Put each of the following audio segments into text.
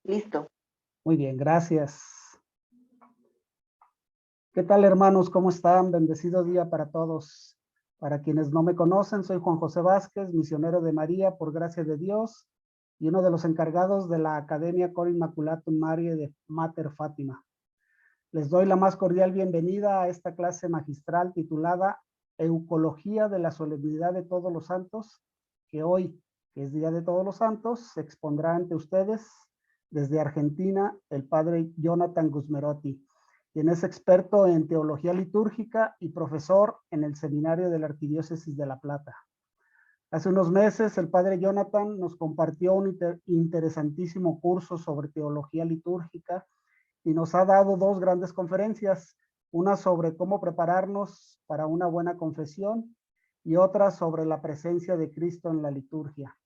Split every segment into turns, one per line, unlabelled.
Listo.
Muy bien, gracias. ¿Qué tal, hermanos? ¿Cómo están? Bendecido día para todos. Para quienes no me conocen, soy Juan José Vázquez, misionero de María por gracia de Dios y uno de los encargados de la Academia Cor Immaculatum Mariae de Mater Fátima. Les doy la más cordial bienvenida a esta clase magistral titulada Eucología de la Solemnidad de Todos los Santos, que hoy, que es Día de Todos los Santos, se expondrá ante ustedes desde Argentina el padre Jonathan Gusmerotti, quien es experto en teología litúrgica y profesor en el seminario de la Arquidiócesis de La Plata. Hace unos meses el padre Jonathan nos compartió un interesantísimo curso sobre teología litúrgica y nos ha dado dos grandes conferencias, una sobre cómo prepararnos para una buena confesión y otra sobre la presencia de Cristo en la liturgia.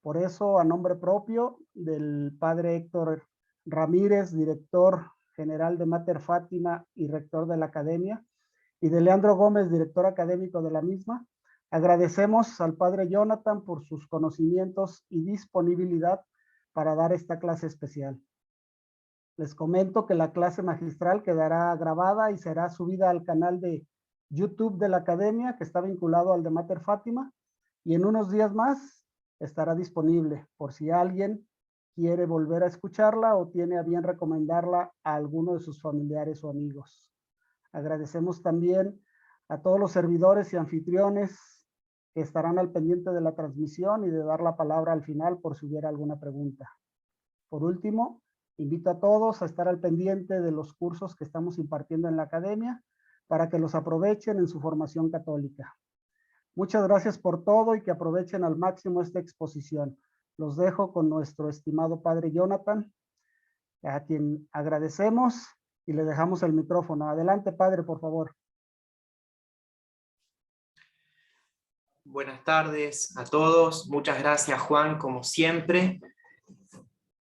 Por eso, a nombre propio del padre Héctor Ramírez, director general de Mater Fátima y rector de la Academia, y de Leandro Gómez, director académico de la misma, agradecemos al padre Jonathan por sus conocimientos y disponibilidad para dar esta clase especial. Les comento que la clase magistral quedará grabada y será subida al canal de YouTube de la Academia, que está vinculado al de Mater Fátima, y en unos días más estará disponible por si alguien quiere volver a escucharla o tiene a bien recomendarla a alguno de sus familiares o amigos. Agradecemos también a todos los servidores y anfitriones que estarán al pendiente de la transmisión y de dar la palabra al final por si hubiera alguna pregunta. Por último, invito a todos a estar al pendiente de los cursos que estamos impartiendo en la Academia para que los aprovechen en su formación católica. Muchas gracias por todo y que aprovechen al máximo esta exposición. Los dejo con nuestro estimado padre Jonathan, a quien agradecemos y le dejamos el micrófono. Adelante, padre, por favor.
Buenas tardes a todos. Muchas gracias, Juan, como siempre.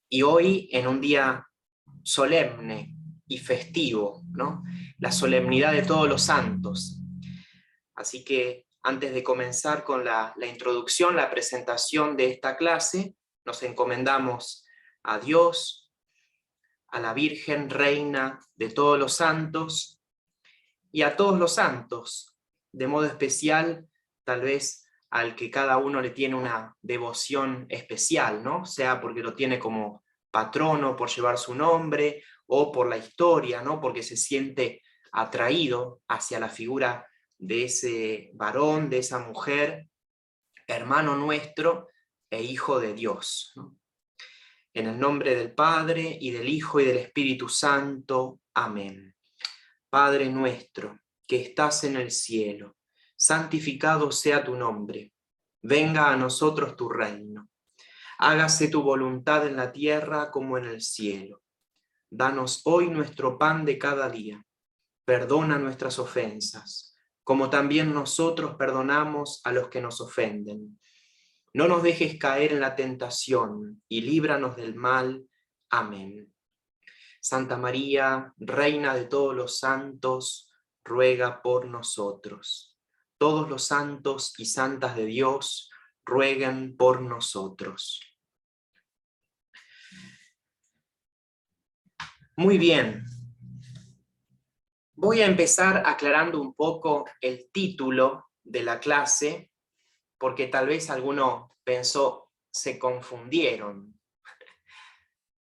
Y hoy, en un día solemne y festivo, ¿no? La solemnidad de todos los santos. Así que antes de comenzar con la introducción, la presentación de esta clase, nos encomendamos a Dios, a la Virgen Reina de todos los santos y a todos los santos, de modo especial, tal vez al que cada uno le tiene una devoción especial, ¿no? Sea porque lo tiene como patrono por llevar su nombre, o por la historia, ¿no? Porque se siente atraído hacia la figura de ese varón, de esa mujer, hermano nuestro e hijo de Dios, ¿no? En el nombre del Padre, y del Hijo, y del Espíritu Santo. Amén. Padre nuestro, que estás en el cielo, santificado sea tu nombre. Venga a nosotros tu reino. Hágase tu voluntad en la tierra como en el cielo. Danos hoy nuestro pan de cada día. Perdona nuestras ofensas, como también nosotros perdonamos a los que nos ofenden. No nos dejes caer en la tentación, y líbranos del mal. Amén. Santa María, Reina de todos los santos, ruega por nosotros. Todos los santos y santas de Dios, rueguen por nosotros. Muy bien. Voy a empezar aclarando un poco el título de la clase, porque tal vez alguno pensó, se confundieron.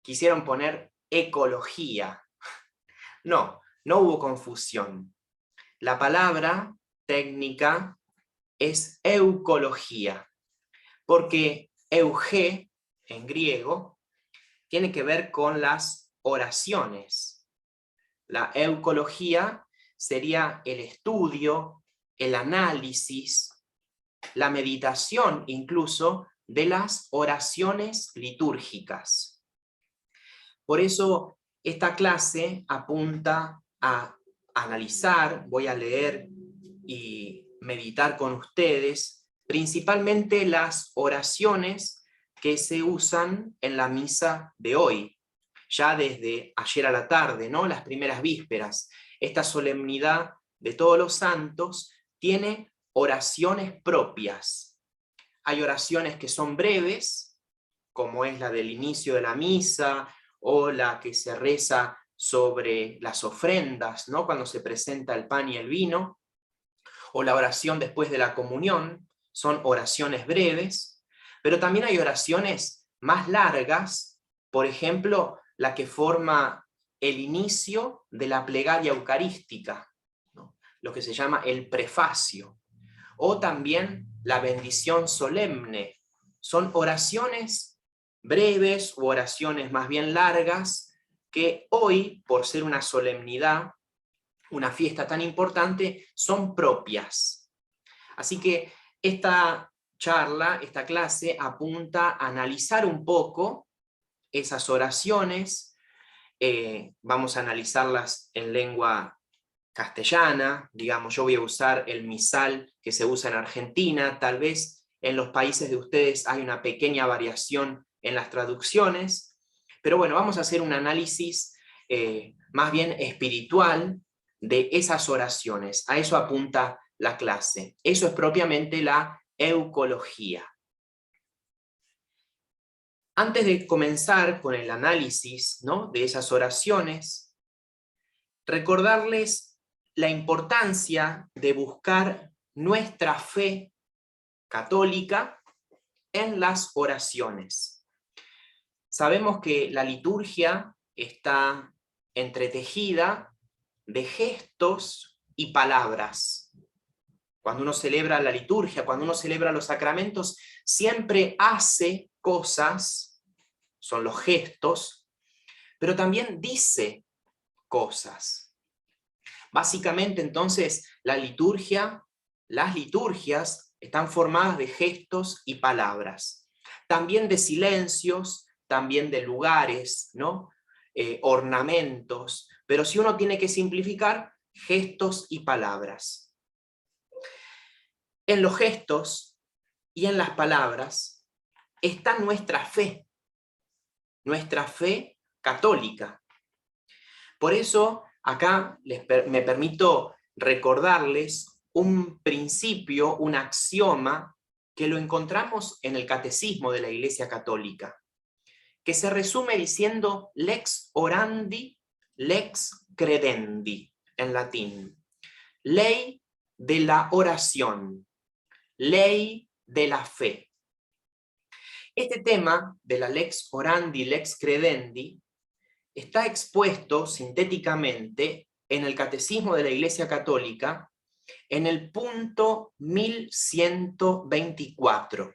Quisieron poner ecología. No, no hubo confusión. La palabra técnica es eucología, porque euge, en griego, tiene que ver con las oraciones. La eucología sería el estudio, el análisis, la meditación incluso de las oraciones litúrgicas. Por eso esta clase apunta a analizar, voy a leer y meditar con ustedes, principalmente las oraciones que se usan en la misa de hoy, ya desde ayer a la tarde, ¿no? Las primeras vísperas. Esta solemnidad de todos los santos tiene oraciones propias. Hay oraciones que son breves, como es la del inicio de la misa, o la que se reza sobre las ofrendas, ¿no? Cuando se presenta el pan y el vino, o la oración después de la comunión. Son oraciones breves, pero también hay oraciones más largas, por ejemplo, la que forma el inicio de la plegaria eucarística, ¿no? Lo que se llama el prefacio, o también la bendición solemne. Son oraciones breves u oraciones más bien largas que hoy, por ser una solemnidad, una fiesta tan importante, son propias. Así que esta charla, esta clase, apunta a analizar un poco esas oraciones. Vamos a analizarlas en lengua castellana, digamos, yo voy a usar el misal que se usa en Argentina, tal vez en los países de ustedes hay una pequeña variación en las traducciones, pero bueno, vamos a hacer un análisis más bien espiritual de esas oraciones. A eso apunta la clase. Eso es propiamente la eucología. Antes de comenzar con el análisis, ¿no?, de esas oraciones, recordarles la importancia de buscar nuestra fe católica en las oraciones. Sabemos que la liturgia está entretejida de gestos y palabras. Cuando uno celebra la liturgia, cuando uno celebra los sacramentos, siempre hace cosas, son los gestos, pero también dice cosas. Básicamente, entonces, las liturgias están formadas de gestos y palabras. También de silencios, también de lugares, ¿no? Ornamentos. Pero si uno tiene que simplificar, gestos y palabras. En los gestos y en las palabras está nuestra fe católica. Por eso, acá me permito recordarles un principio, un axioma, que lo encontramos en el Catecismo de la Iglesia Católica, que se resume diciendo lex orandi, lex credendi, en latín. Ley de la oración, ley de la fe. Este tema de la lex orandi, lex credendi, está expuesto sintéticamente en el Catecismo de la Iglesia Católica en el punto 1124.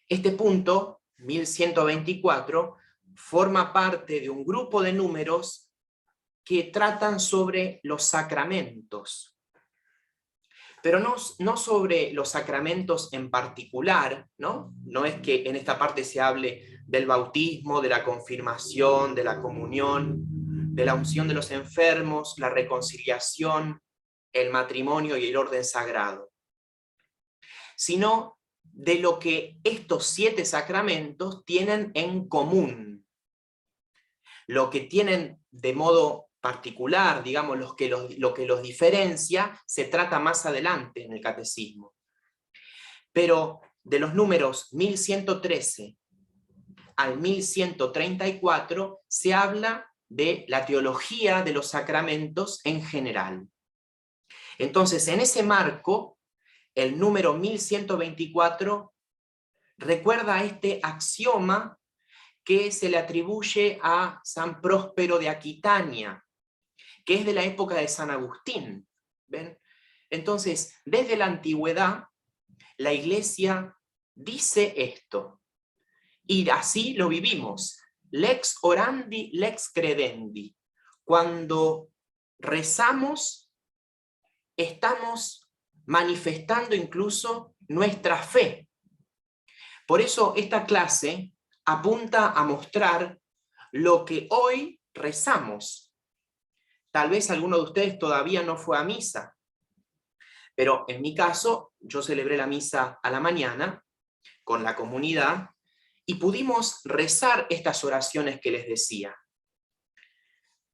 Este punto, 1124, forma parte de un grupo de números que tratan sobre los sacramentos, pero no sobre los sacramentos en particular, ¿no? No es que en esta parte se hable del bautismo, de la confirmación, de la comunión, de la unción de los enfermos, la reconciliación, el matrimonio y el orden sagrado, sino de lo que estos 7 sacramentos tienen en común. Lo que tienen de modo particular, digamos, lo que los diferencia, se trata más adelante en el Catecismo. Pero de los números 1113 al 1134 se habla de la teología de los sacramentos en general. Entonces, en ese marco, el número 1124 recuerda este axioma que se le atribuye a San Próspero de Aquitania, que es de la época de San Agustín. ¿Ven? Entonces, desde la antigüedad, la Iglesia dice esto, y así lo vivimos. Lex orandi, lex credendi. Cuando rezamos, estamos manifestando incluso nuestra fe. Por eso esta clase apunta a mostrar lo que hoy rezamos. Tal vez alguno de ustedes todavía no fue a misa, pero en mi caso, yo celebré la misa a la mañana con la comunidad y pudimos rezar estas oraciones que les decía.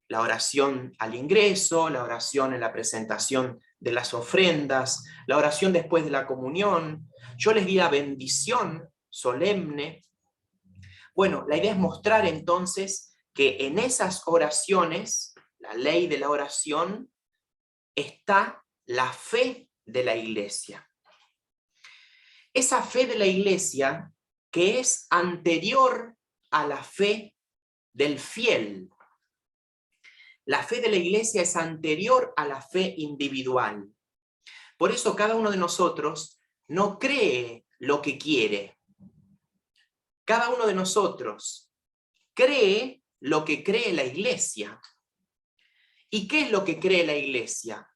La oración al ingreso, la oración en la presentación de las ofrendas, la oración después de la comunión. Yo les di la bendición solemne. Bueno, la idea es mostrar entonces que en esas oraciones, la ley de la oración, está la fe de la iglesia. Esa fe de la iglesia que es anterior a la fe del fiel. La fe de la iglesia es anterior a la fe individual. Por eso cada uno de nosotros no cree lo que quiere. Cada uno de nosotros cree lo que cree la iglesia. ¿Y qué es lo que cree la iglesia?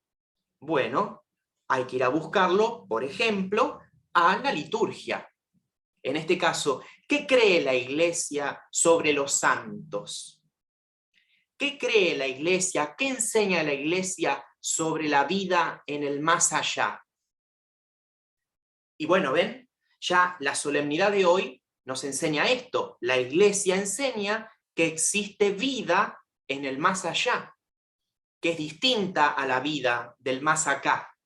Bueno, hay que ir a buscarlo, por ejemplo, a la liturgia. En este caso, ¿qué cree la iglesia sobre los santos? ¿Qué cree la iglesia? ¿Qué enseña la iglesia sobre la vida en el más allá? Y bueno, ¿ven? Ya la solemnidad de hoy nos enseña esto. La iglesia enseña que existe vida en el más allá, que es distinta a la vida del más acá.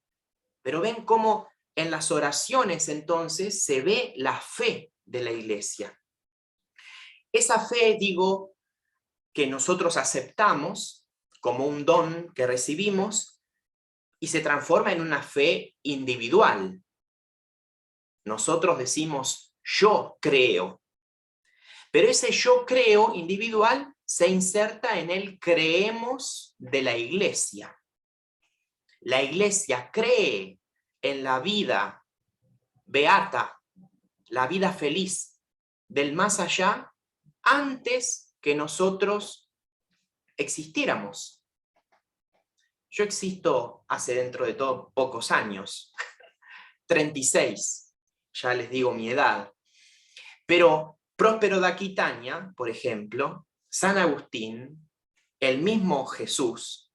Pero ven cómo en las oraciones entonces se ve la fe de la iglesia. Esa fe, digo, que nosotros aceptamos como un don que recibimos y se transforma en una fe individual. Nosotros decimos yo creo, pero ese yo creo individual se inserta en el creemos de la iglesia. La iglesia cree en la vida beata, la vida feliz del más allá, antes que nosotros existiéramos. Yo existo hace dentro de todo pocos años, 36, ya les digo mi edad, pero Próspero de Aquitania, por ejemplo, San Agustín, el mismo Jesús,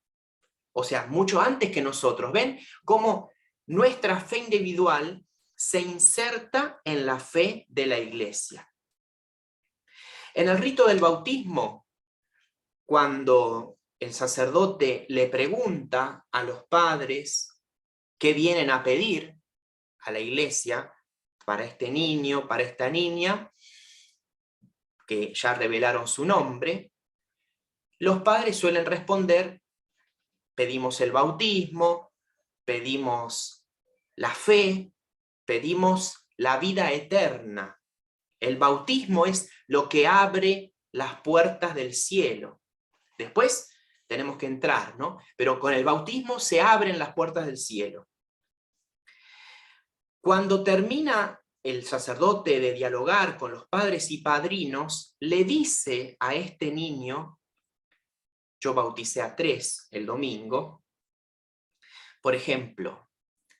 o sea, mucho antes que nosotros, ¿ven cómo nuestra fe individual se inserta en la fe de la iglesia? En el rito del bautismo, cuando el sacerdote le pregunta a los padres qué vienen a pedir a la iglesia para este niño, para esta niña, que ya revelaron su nombre, los padres suelen responder: pedimos el bautismo, pedimos la fe, pedimos la vida eterna. El bautismo es lo que abre las puertas del cielo. Después tenemos que entrar, ¿no? Pero con el bautismo se abren las puertas del cielo. Cuando termina el sacerdote de dialogar con los padres y padrinos, le dice a este niño, yo bauticé a 3 el domingo, por ejemplo,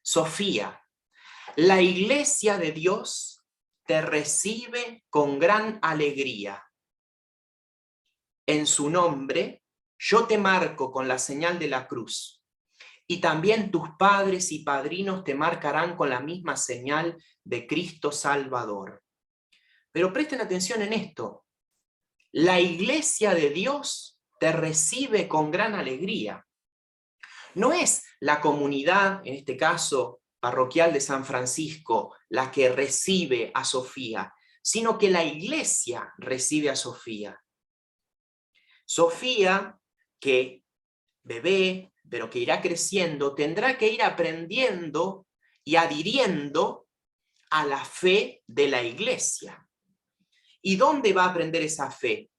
Sofía, la iglesia de Dios te recibe con gran alegría. En su nombre, yo te marco con la señal de la cruz, y también tus padres y padrinos te marcarán con la misma señal de Cristo Salvador. Pero presten atención en esto. La iglesia de Dios te recibe con gran alegría. No es la comunidad, en este caso parroquial de San Francisco, la que recibe a Sofía, sino que la iglesia recibe a Sofía. Sofía, que bebé, pero que irá creciendo, tendrá que ir aprendiendo y adhiriendo a la fe de la iglesia. ¿Y dónde va a aprender esa fe?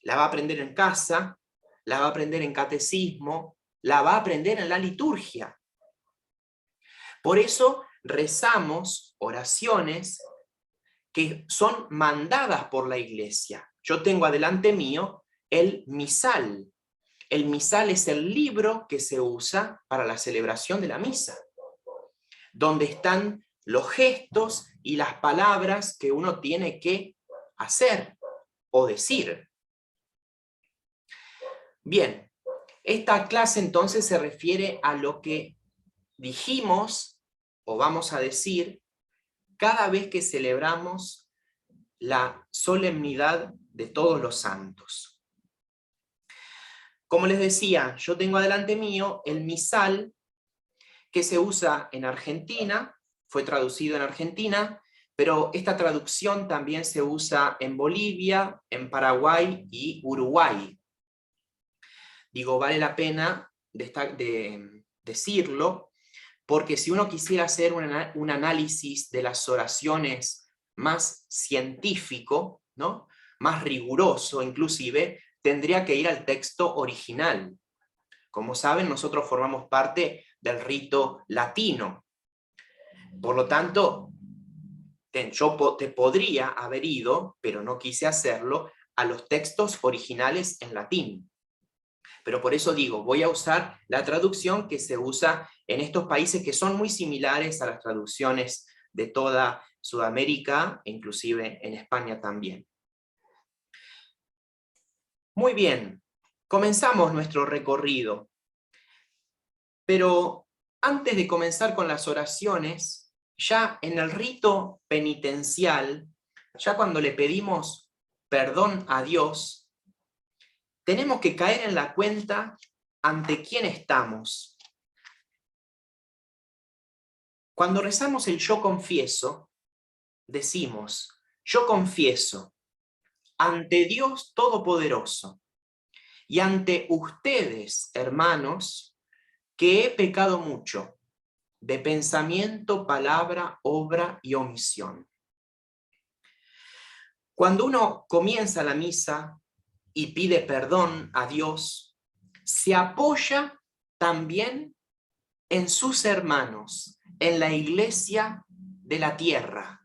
La va a aprender en casa, la va a aprender en catecismo, la va a aprender en la liturgia. Por eso rezamos oraciones que son mandadas por la iglesia. Yo tengo adelante mío el misal. El misal es el libro que se usa para la celebración de la misa, donde están los gestos y las palabras que uno tiene que hacer o decir. Bien, esta clase entonces se refiere a lo que dijimos o vamos a decir cada vez que celebramos la solemnidad de todos los santos. Como les decía, yo tengo adelante mío el misal que se usa en Argentina, fue traducido en Argentina, pero esta traducción también se usa en Bolivia, en Paraguay y Uruguay. Digo, vale la pena decirlo, porque si uno quisiera hacer un análisis de las oraciones más científico, ¿no?, más riguroso inclusive, tendría que ir al texto original. Como saben, nosotros formamos parte del rito latino. Por lo tanto, yo te podría haber ido, pero no quise hacerlo, a los textos originales en latín. Pero por eso digo, voy a usar la traducción que se usa en estos países que son muy similares a las traducciones de toda Sudamérica, inclusive en España también. Muy bien, comenzamos nuestro recorrido. Pero antes de comenzar con las oraciones, ya en el rito penitencial, ya cuando le pedimos perdón a Dios, tenemos que caer en la cuenta ante quién estamos. Cuando rezamos el yo confieso, decimos, yo confieso ante Dios Todopoderoso y ante ustedes, hermanos, que he pecado mucho, de pensamiento, palabra, obra y omisión. Cuando uno comienza la misa y pide perdón a Dios, se apoya también en sus hermanos, en la iglesia de la tierra,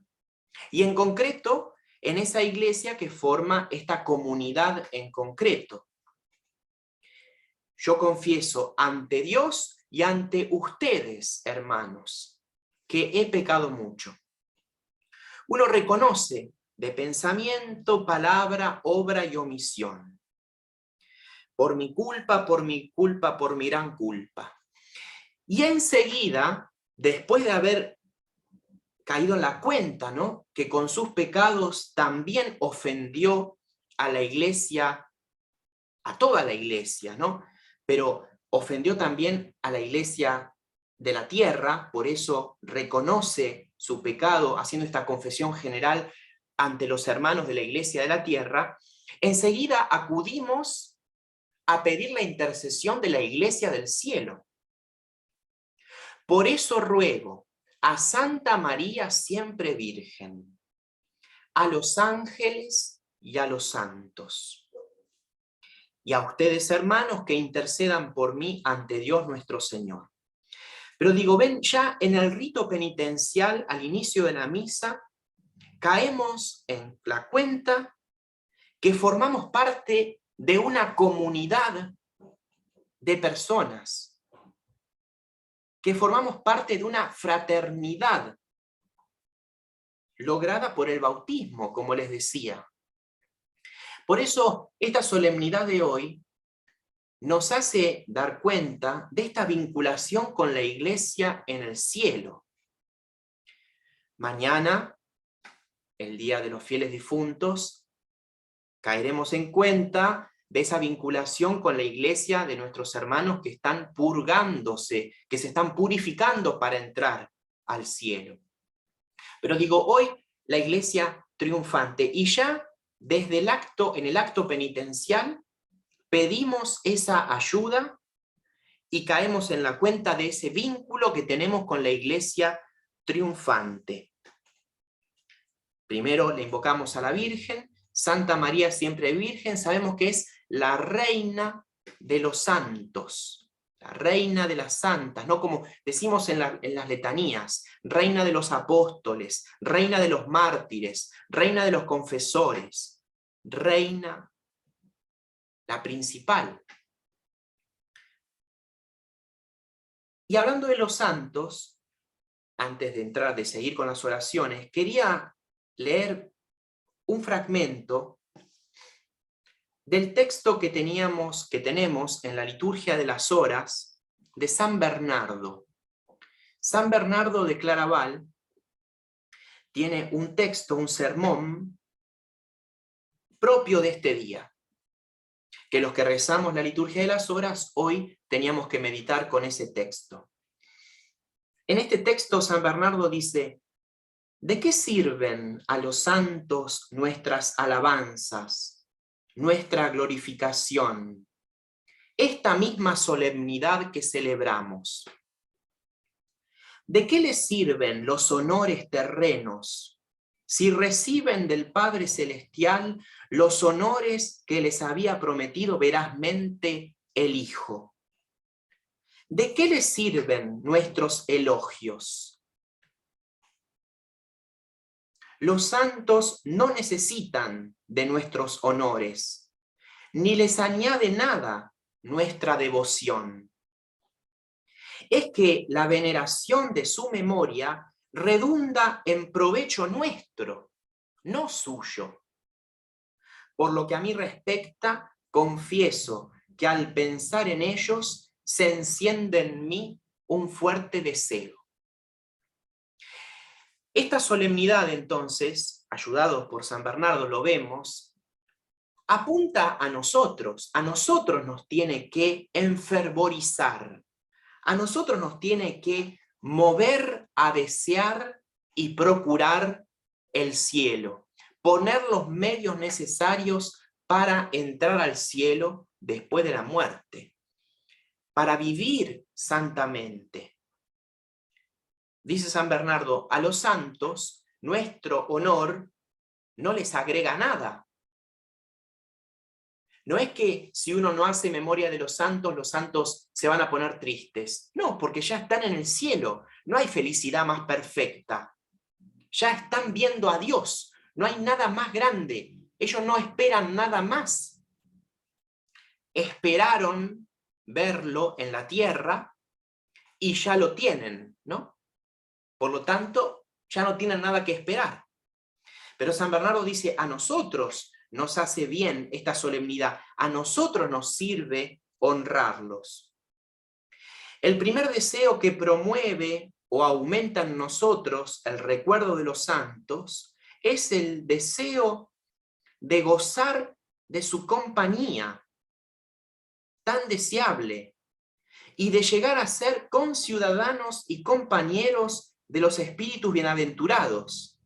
y en concreto en esa iglesia que forma esta comunidad en concreto. Yo confieso ante Dios y ante ustedes, hermanos, que he pecado mucho. Uno reconoce de pensamiento, palabra, obra y omisión. Por mi culpa, por mi culpa, por mi gran culpa. Y enseguida, después de haber caído en la cuenta, ¿no?, que con sus pecados también ofendió a la iglesia, a toda la iglesia, ¿no?, pero ofendió también a la iglesia de la tierra, por eso reconoce su pecado haciendo esta confesión general ante los hermanos de la iglesia de la tierra, enseguida acudimos a pedir la intercesión de la iglesia del cielo. Por eso ruego a Santa María siempre Virgen, a los ángeles y a los santos, y a ustedes, hermanos, que intercedan por mí ante Dios nuestro Señor. Pero digo, ven, ya en el rito penitencial, al inicio de la misa, caemos en la cuenta que formamos parte de una comunidad de personas, que formamos parte de una fraternidad lograda por el bautismo, como les decía. Por eso, esta solemnidad de hoy nos hace dar cuenta de esta vinculación con la iglesia en el cielo. Mañana, el Día de los Fieles Difuntos, caeremos en cuenta de esa vinculación con la iglesia de nuestros hermanos que están purgándose, que se están purificando para entrar al cielo. Pero digo, hoy la iglesia triunfante, y ya desde en el acto penitencial, pedimos esa ayuda y caemos en la cuenta de ese vínculo que tenemos con la iglesia triunfante. Primero le invocamos a la Virgen, Santa María siempre Virgen, sabemos que es la reina de los santos, la reina de las santas, ¿no?, como decimos en las letanías, reina de los apóstoles, reina de los mártires, reina de los confesores, reina, la principal. Y hablando de los santos, antes de seguir con las oraciones, quería leer un fragmento del texto que tenemos en la liturgia de las horas de San Bernardo. San Bernardo de Claraval tiene un texto, un sermón propio de este día, que los que rezamos la liturgia de las horas hoy teníamos que meditar con ese texto. En este texto San Bernardo dice: ¿De qué sirven a los santos nuestras alabanzas, nuestra glorificación, esta misma solemnidad que celebramos? ¿De qué les sirven los honores terrenos si reciben del Padre Celestial los honores que les había prometido verazmente el Hijo? ¿De qué les sirven nuestros elogios? Los santos no necesitan de nuestros honores, ni les añade nada nuestra devoción. Es que la veneración de su memoria redunda en provecho nuestro, no suyo. Por lo que a mí respecta, confieso que al pensar en ellos se enciende en mí un fuerte deseo. Esta solemnidad, entonces, ayudados por San Bernardo, lo vemos, apunta a nosotros nos tiene que enfervorizar, a nosotros nos tiene que mover a desear y procurar el cielo, poner los medios necesarios para entrar al cielo después de la muerte, para vivir santamente. Dice San Bernardo, a los santos nuestro honor no les agrega nada. No es que si uno no hace memoria de los santos se van a poner tristes. No, porque ya están en el cielo. No hay felicidad más perfecta. Ya están viendo a Dios. No hay nada más grande. Ellos no esperan nada más. Esperaron verlo en la tierra y ya lo tienen, ¿no? Por lo tanto, ya no tienen nada que esperar. Pero San Bernardo dice, a nosotros nos hace bien esta solemnidad, a nosotros nos sirve honrarlos. El primer deseo que promueve o aumenta en nosotros el recuerdo de los santos es el deseo de gozar de su compañía, tan deseable, y de llegar a ser conciudadanos y compañeros de los espíritus bienaventurados,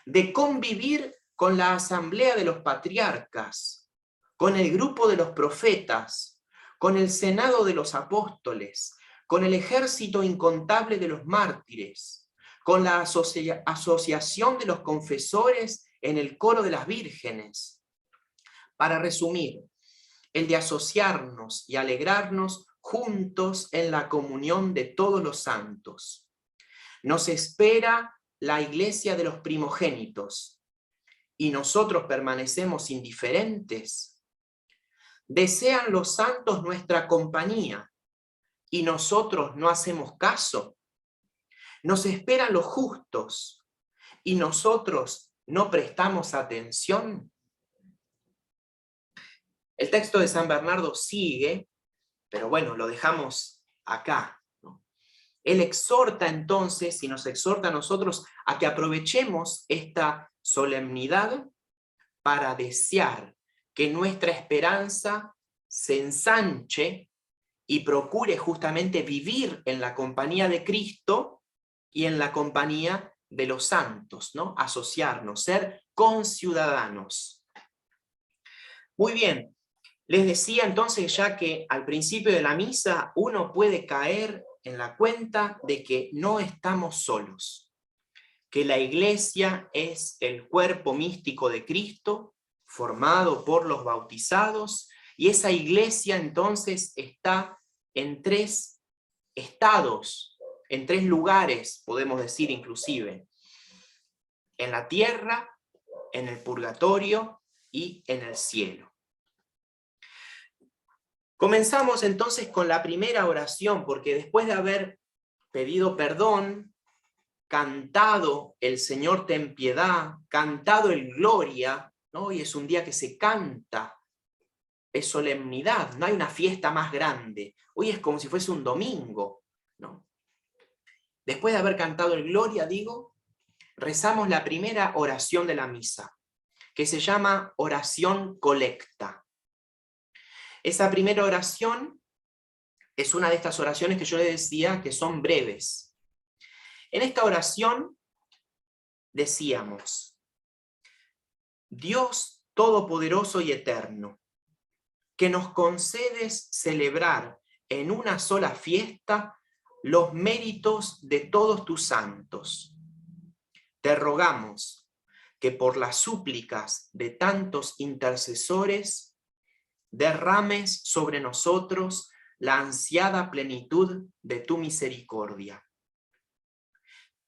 de convivir con la asamblea de los patriarcas, con el grupo de los profetas, con el senado de los apóstoles, con el ejército incontable de los mártires, con la asociación de los confesores en el coro de las vírgenes. Para resumir, el de asociarnos y alegrarnos juntos en la comunión de todos los santos. Nos espera la iglesia de los primogénitos, y nosotros permanecemos indiferentes. Desean los santos nuestra compañía, y nosotros no hacemos caso. Nos esperan los justos, y nosotros no prestamos atención. El texto de San Bernardo sigue, pero bueno, lo dejamos acá. Él exhorta entonces y nos exhorta a nosotros a que aprovechemos esta solemnidad para desear que nuestra esperanza se ensanche y procure justamente vivir en la compañía de Cristo y en la compañía de los santos, ¿no? Asociarnos, ser conciudadanos. Muy bien, les decía entonces ya que al principio de la misa uno puede caer en la cuenta de que no estamos solos, que la iglesia es el cuerpo místico de Cristo, formado por los bautizados, y esa iglesia entonces está en 3 estados, en 3 lugares, podemos decir inclusive, en la tierra, en el purgatorio y en el cielo. Comenzamos entonces con la primera oración, porque después de haber pedido perdón, cantado el Señor ten piedad, cantado el Gloria, ¿no? Hoy es un día que se canta, es solemnidad, no hay una fiesta más grande, hoy es como si fuese un domingo, ¿no? Después de haber cantado el Gloria, digo, rezamos la primera oración de la misa, que se llama oración colecta. Esa primera oración es una de estas oraciones que yo les decía que son breves. En esta oración decíamos: Dios Todopoderoso y Eterno, que nos concedes celebrar en una sola fiesta los méritos de todos tus santos. Te rogamos que por las súplicas de tantos intercesores derrames sobre nosotros la ansiada plenitud de tu misericordia.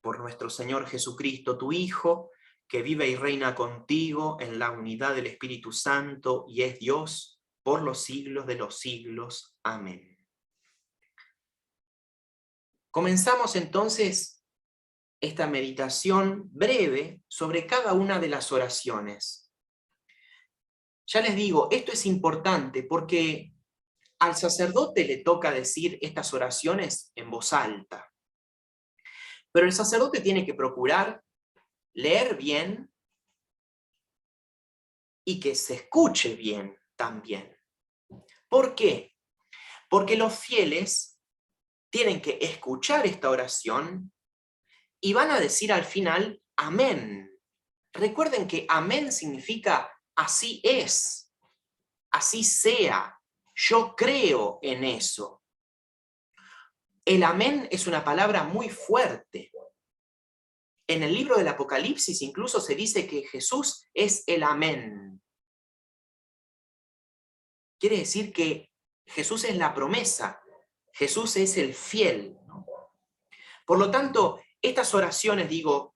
Por nuestro Señor Jesucristo, tu Hijo, que vive y reina contigo en la unidad del Espíritu Santo y es Dios por los siglos de los siglos. Amén. Comenzamos entonces esta meditación breve sobre cada una de las oraciones. Ya les digo, esto es importante porque al sacerdote le toca decir estas oraciones en voz alta. Pero el sacerdote tiene que procurar leer bien y que se escuche bien también. ¿Por qué? Porque los fieles tienen que escuchar esta oración y van a decir al final, amén. Recuerden que amén significa así es, así sea, yo creo en eso. El amén es una palabra muy fuerte. En el libro del Apocalipsis incluso se dice que Jesús es el amén. Quiere decir que Jesús es la promesa, Jesús es el fiel, ¿no? Por lo tanto, estas oraciones, digo,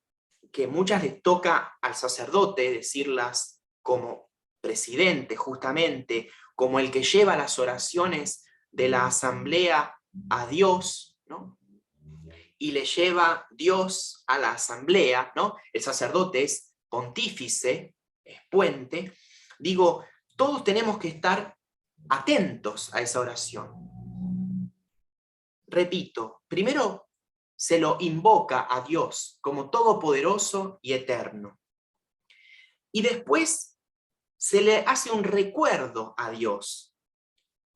que muchas les toca al sacerdote decirlas como presidente, justamente, como el que lleva las oraciones de la asamblea a Dios, ¿no? Y le lleva Dios a la asamblea, ¿no? El sacerdote es pontífice, es puente. Digo, todos tenemos que estar atentos a esa oración. Repito, primero se lo invoca a Dios como todopoderoso y eterno. Y después se le hace un recuerdo a Dios.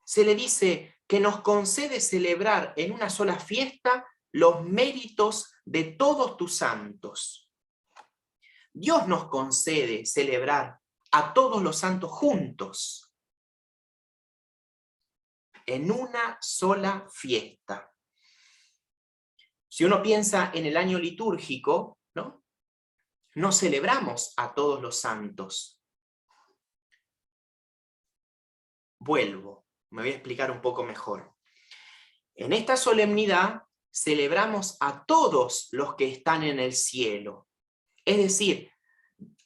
Se le dice que nos concede celebrar en una sola fiesta los méritos de todos tus santos. Dios nos concede celebrar a todos los santos juntos, en una sola fiesta. Si uno piensa en el año litúrgico, ¿no? No celebramos a todos los santos. Vuelvo, me voy a explicar un poco mejor. En esta solemnidad celebramos a todos los que están en el cielo. Es decir,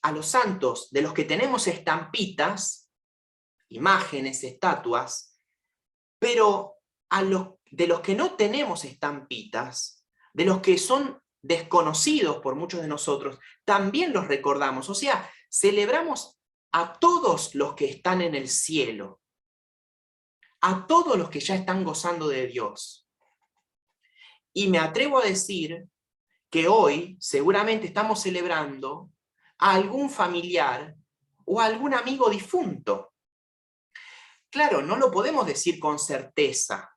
a los santos de los que tenemos estampitas, imágenes, estatuas, pero de los que no tenemos estampitas, de los que son desconocidos por muchos de nosotros, también los recordamos. O sea, celebramos a todos los que están en el cielo, a todos los que ya están gozando de Dios. Y me atrevo a decir que hoy seguramente estamos celebrando a algún familiar o a algún amigo difunto. Claro, no lo podemos decir con certeza,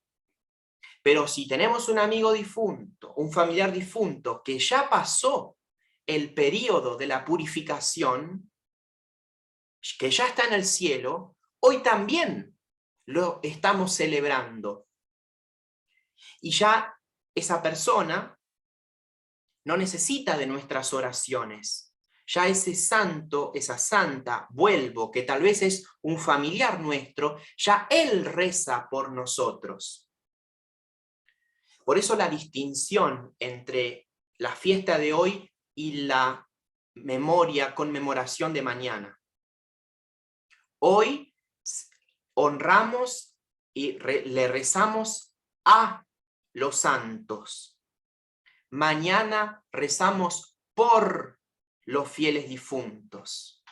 pero si tenemos un amigo difunto, un familiar difunto que ya pasó el periodo de la purificación, que ya está en el cielo, hoy también lo estamos celebrando. Y ya esa persona no necesita de nuestras oraciones. Ya ese santo, esa santa, vuelvo, que tal vez es un familiar nuestro, ya él reza por nosotros. Por eso la distinción entre la fiesta de hoy y la conmemoración de mañana. Hoy honramos y le rezamos a los santos. Mañana rezamos por los fieles difuntos.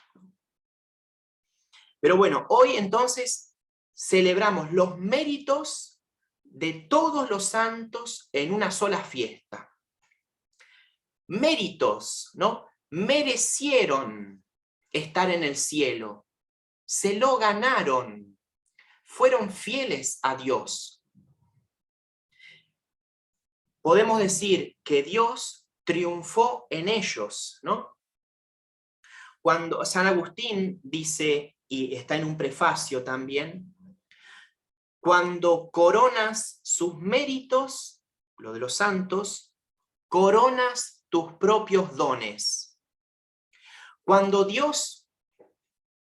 Pero bueno, hoy entonces celebramos los méritos de todos los santos en una sola fiesta. Méritos, ¿no? Merecieron estar en el cielo, se lo ganaron, fueron fieles a Dios. Podemos decir que Dios triunfó en ellos, ¿no? Cuando San Agustín dice, y está en un prefacio también, cuando coronas sus méritos, lo de los santos, coronas tus propios dones. Cuando Dios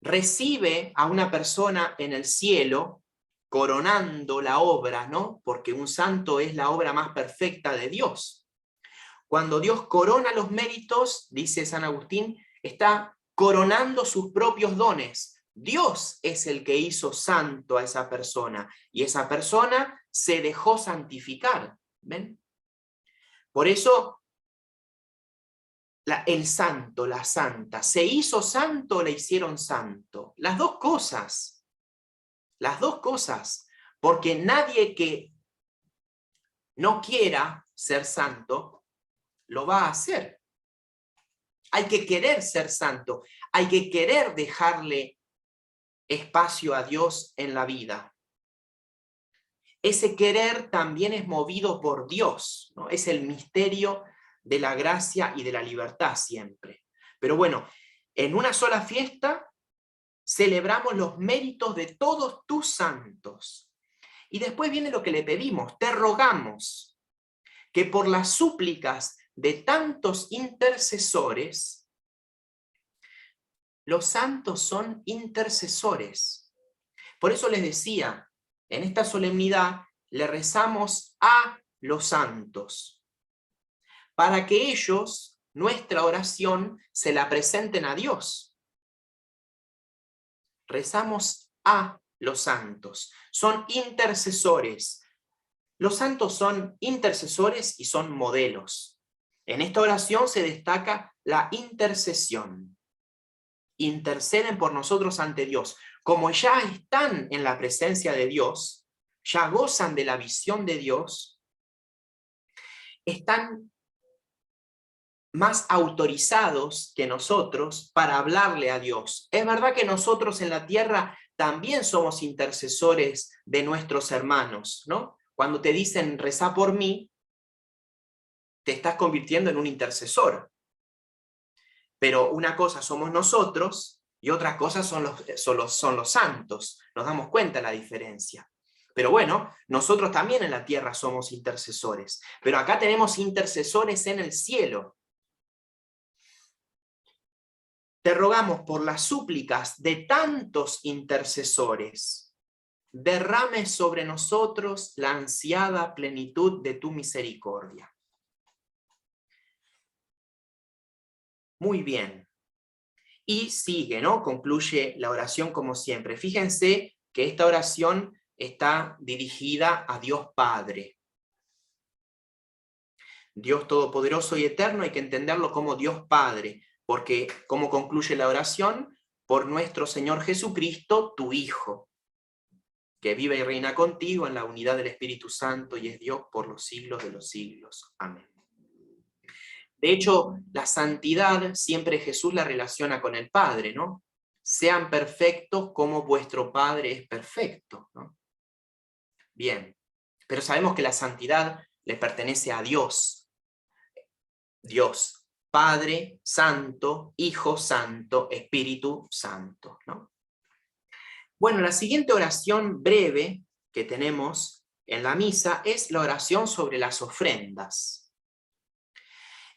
recibe a una persona en el cielo, coronando la obra, ¿no? Porque un santo es la obra más perfecta de Dios. Cuando Dios corona los méritos, dice San Agustín, está coronando sus propios dones. Dios es el que hizo santo a esa persona, y esa persona se dejó santificar. ¿Ven? Por eso, el santo, la santa, se hizo santo, le hicieron santo. Las dos cosas, porque nadie que no quiera ser santo, lo va a hacer. Hay que querer ser santo, hay que querer dejarle espacio a Dios en la vida. Ese querer también es movido por Dios, ¿no? Es el misterio de la gracia y de la libertad siempre. Pero bueno, en una sola fiesta celebramos los méritos de todos tus santos. Y después viene lo que le pedimos, te rogamos que por las súplicas de tantos intercesores, los santos son intercesores. Por eso les decía, en esta solemnidad le rezamos a los santos, para que ellos, nuestra oración, se la presenten a Dios. Rezamos a los santos, son intercesores. Los santos son intercesores y son modelos. En esta oración se destaca la intercesión. Interceden por nosotros ante Dios. Como ya están en la presencia de Dios, ya gozan de la visión de Dios, están más autorizados que nosotros para hablarle a Dios. Es verdad que nosotros en la tierra también somos intercesores de nuestros hermanos, ¿no? Cuando te dicen rezá por mí, te estás convirtiendo en un intercesor. Pero una cosa somos nosotros y otra cosa son los santos. Nos damos cuenta de la diferencia. Pero bueno, nosotros también en la tierra somos intercesores. Pero acá tenemos intercesores en el cielo. Te rogamos por las súplicas de tantos intercesores, derrame sobre nosotros la ansiada plenitud de tu misericordia. Muy bien. Y sigue, ¿no? Concluye la oración como siempre. Fíjense que esta oración está dirigida a Dios Padre. Dios Todopoderoso y Eterno, hay que entenderlo como Dios Padre, porque, como concluye la oración, por nuestro Señor Jesucristo, tu Hijo, que vive y reina contigo en la unidad del Espíritu Santo y es Dios por los siglos de los siglos. Amén. De hecho, la santidad siempre Jesús la relaciona con el Padre, ¿no? Sean perfectos como vuestro Padre es perfecto, ¿no? Bien, pero sabemos que la santidad le pertenece a Dios. Dios, Padre Santo, Hijo Santo, Espíritu Santo, ¿no? Bueno, la siguiente oración breve que tenemos en la misa es la oración sobre las ofrendas.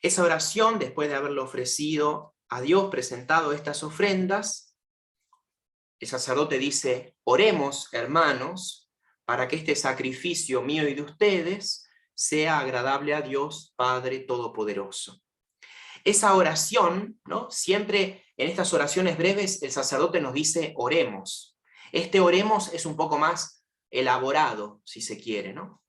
Esa oración, después de haberlo ofrecido a Dios, presentado estas ofrendas, el sacerdote dice, oremos, hermanos, para que este sacrificio mío y de ustedes sea agradable a Dios, Padre Todopoderoso. Esa oración, ¿no? Siempre en estas oraciones breves el sacerdote nos dice, oremos. Este oremos es un poco más elaborado, si se quiere, ¿no?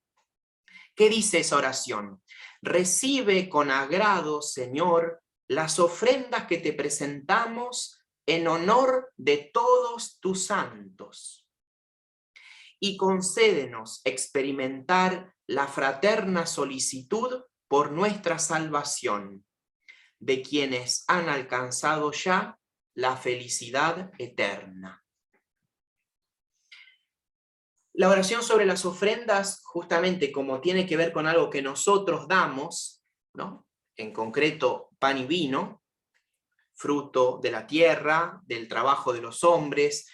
¿Qué dice esa oración? Recibe con agrado, Señor, las ofrendas que te presentamos en honor de todos tus santos. Y concédenos experimentar la fraterna solicitud por nuestra salvación, de quienes han alcanzado ya la felicidad eterna. La oración sobre las ofrendas, justamente como tiene que ver con algo que nosotros damos, ¿no? en concreto pan y vino, fruto de la tierra, del trabajo de los hombres.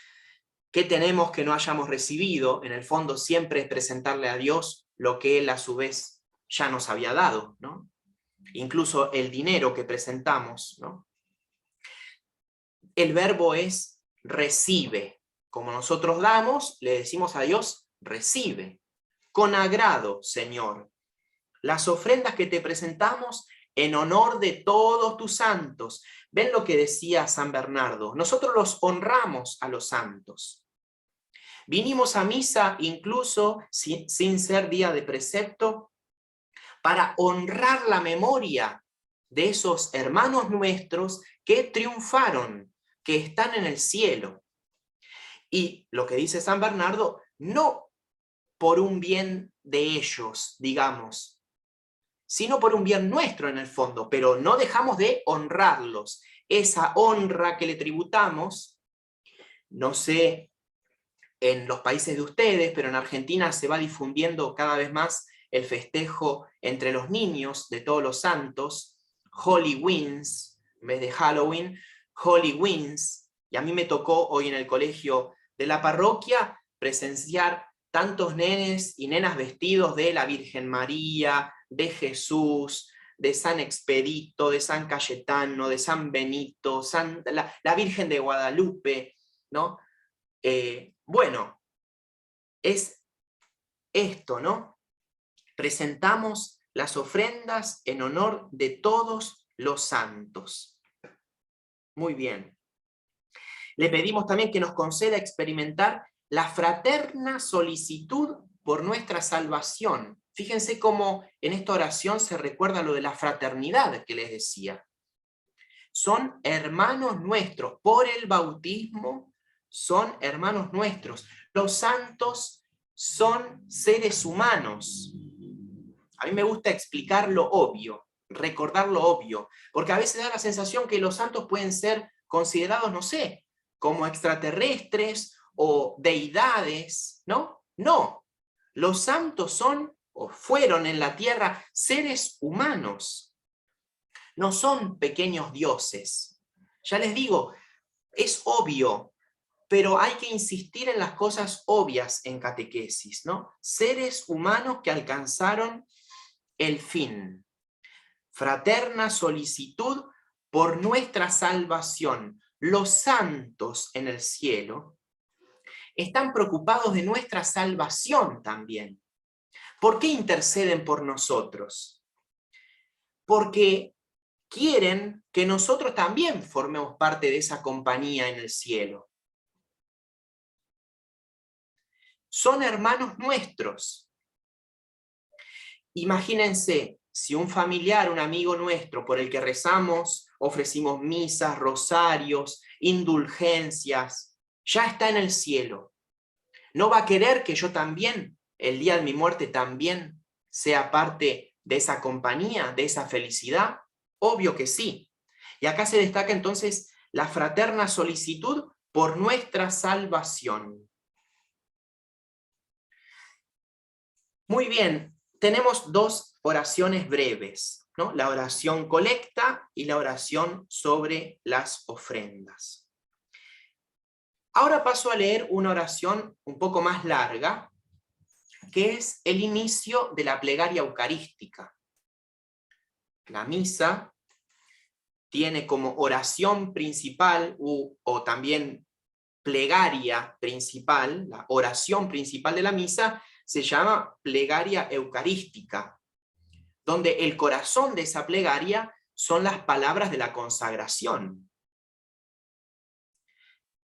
¿Qué tenemos que no hayamos recibido? En el fondo siempre es presentarle a Dios lo que Él a su vez ya nos había dado, ¿no? Incluso el dinero que presentamos, ¿no? El verbo es recibe. Como nosotros damos, le decimos a Dios, recibe. Con agrado, Señor. Las ofrendas que te presentamos en honor de todos tus santos. ¿Ven lo que decía San Bernardo? Nosotros los honramos a los santos. Vinimos a misa incluso sin ser día de precepto para honrar la memoria de esos hermanos nuestros que triunfaron, que están en el cielo. Y lo que dice San Bernardo, no por un bien de ellos, digamos, sino por un bien nuestro en el fondo, pero no dejamos de honrarlos. Esa honra que le tributamos, no sé en los países de ustedes, pero en Argentina se va difundiendo cada vez más el festejo entre los niños de todos los santos, Holy Wins, en vez de Halloween, Holy Wins, y a mí me tocó hoy en el colegio de la parroquia presenciar tantos nenes y nenas vestidos de la Virgen María, de Jesús, de San Expedito, de San Cayetano, de San Benito, la Virgen de Guadalupe, ¿no? Bueno, es esto, ¿no? Presentamos las ofrendas en honor de todos los santos. Muy bien. Le pedimos también que nos conceda experimentar la fraterna solicitud por nuestra salvación. Fíjense cómo en esta oración se recuerda lo de la fraternidad que les decía. Son hermanos nuestros, por el bautismo son hermanos nuestros. Los santos son seres humanos. A mí me gusta explicar lo obvio, recordar lo obvio, porque a veces da la sensación que los santos pueden ser considerados, no sé, como extraterrestres o deidades, ¿no? No, los santos son o fueron en la tierra seres humanos, no son pequeños dioses. Ya les digo, es obvio, pero hay que insistir en las cosas obvias en catequesis, ¿no? Seres humanos que alcanzaron el fin. Fraterna solicitud por nuestra salvación. Los santos en el cielo están preocupados de nuestra salvación también. ¿Por qué interceden por nosotros? Porque quieren que nosotros también formemos parte de esa compañía en el cielo. Son hermanos nuestros. Imagínense, si un familiar, un amigo nuestro por el que rezamos, ofrecimos misas, rosarios, indulgencias, ya está en el cielo. ¿No va a querer que yo también, el día de mi muerte, también sea parte de esa compañía, de esa felicidad? Obvio que sí. Y acá se destaca entonces la fraterna solicitud por nuestra salvación. Muy bien, tenemos dos oraciones breves, ¿no? La oración colecta y la oración sobre las ofrendas. Ahora paso a leer una oración un poco más larga, que es el inicio de la plegaria eucarística. La misa tiene como oración principal o también plegaria principal, la oración principal de la misa, se llama plegaria eucarística, donde el corazón de esa plegaria son las palabras de la consagración.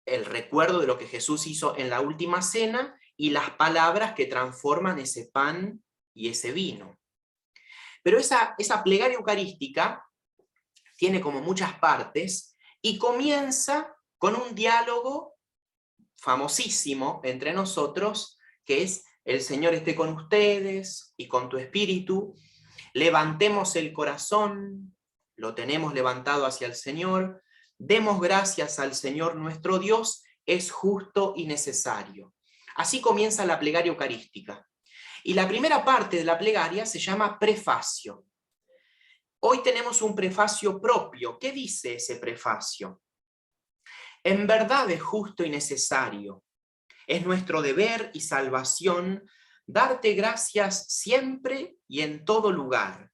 El recuerdo de lo que Jesús hizo en la última cena y las palabras que transforman ese pan y ese vino. Pero esa plegaria eucarística tiene como muchas partes y comienza con un diálogo famosísimo entre nosotros, que es: el Señor esté con ustedes y con tu espíritu, levantemos el corazón, lo tenemos levantado hacia el Señor, demos gracias al Señor nuestro Dios, es justo y necesario. Así comienza la plegaria eucarística. Y la primera parte de la plegaria se llama prefacio. Hoy tenemos un prefacio propio. ¿Qué dice ese prefacio? En verdad es justo y necesario. Es nuestro deber y salvación darte gracias siempre y en todo lugar.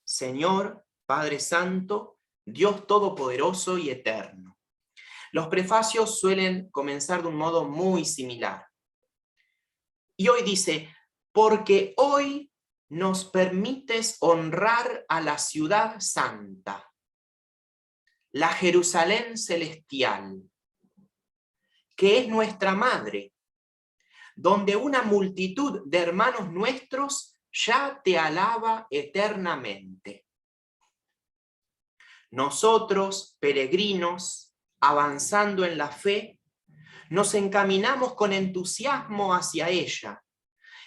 Señor, Padre Santo, Dios Todopoderoso y Eterno. Los prefacios suelen comenzar de un modo muy similar. Y hoy dice, porque hoy nos permites honrar a la ciudad santa, la Jerusalén celestial, que es nuestra madre, donde una multitud de hermanos nuestros ya te alaba eternamente. Nosotros, peregrinos, avanzando en la fe, nos encaminamos con entusiasmo hacia ella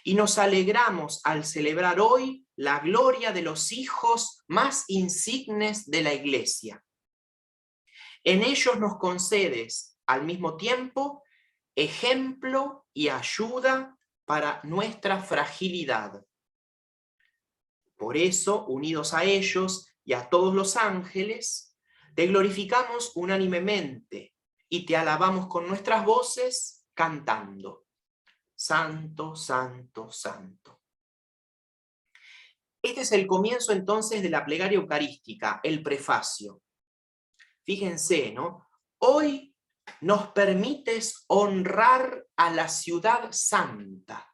y nos alegramos al celebrar hoy la gloria de los hijos más insignes de la Iglesia. En ellos nos concedes, al mismo tiempo, ejemplo y ayuda para nuestra fragilidad. Por eso, unidos a ellos y a todos los ángeles, te glorificamos unánimemente y te alabamos con nuestras voces cantando. Santo, santo, santo. Este es el comienzo entonces de la plegaria eucarística, el prefacio. Fíjense, ¿no? Hoy nos permites honrar a la ciudad santa.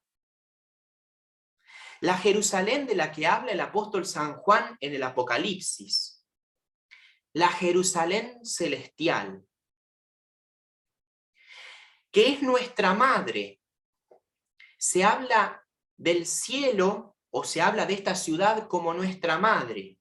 La Jerusalén de la que habla el apóstol San Juan en el Apocalipsis. La Jerusalén celestial, que es nuestra madre. Se habla del cielo o se habla de esta ciudad como nuestra madre,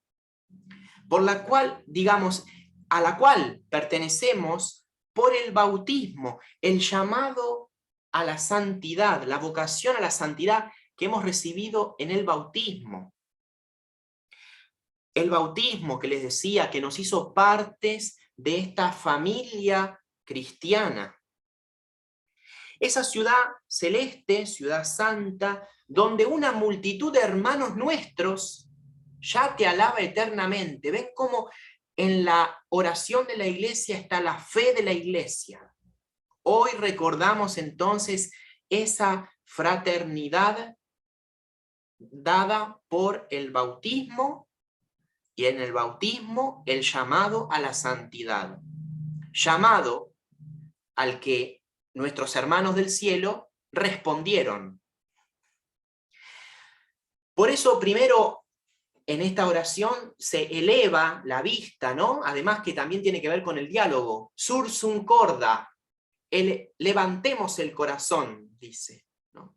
por la cual, digamos, a la cual pertenecemos por el bautismo, el llamado a la santidad, la vocación a la santidad que hemos recibido en el bautismo. El bautismo que les decía que nos hizo partes de esta familia cristiana. Esa ciudad celeste, ciudad santa, donde una multitud de hermanos nuestros ya te alaba eternamente. ¿Ven cómo en la oración de la iglesia está la fe de la iglesia? Hoy recordamos entonces esa fraternidad dada por el bautismo y en el bautismo el llamado a la santidad. Llamado al que nuestros hermanos del cielo respondieron. Por eso primero en esta oración se eleva la vista, ¿no? Además que también tiene que ver con el diálogo. Sursum corda, levantemos el corazón, dice, ¿no?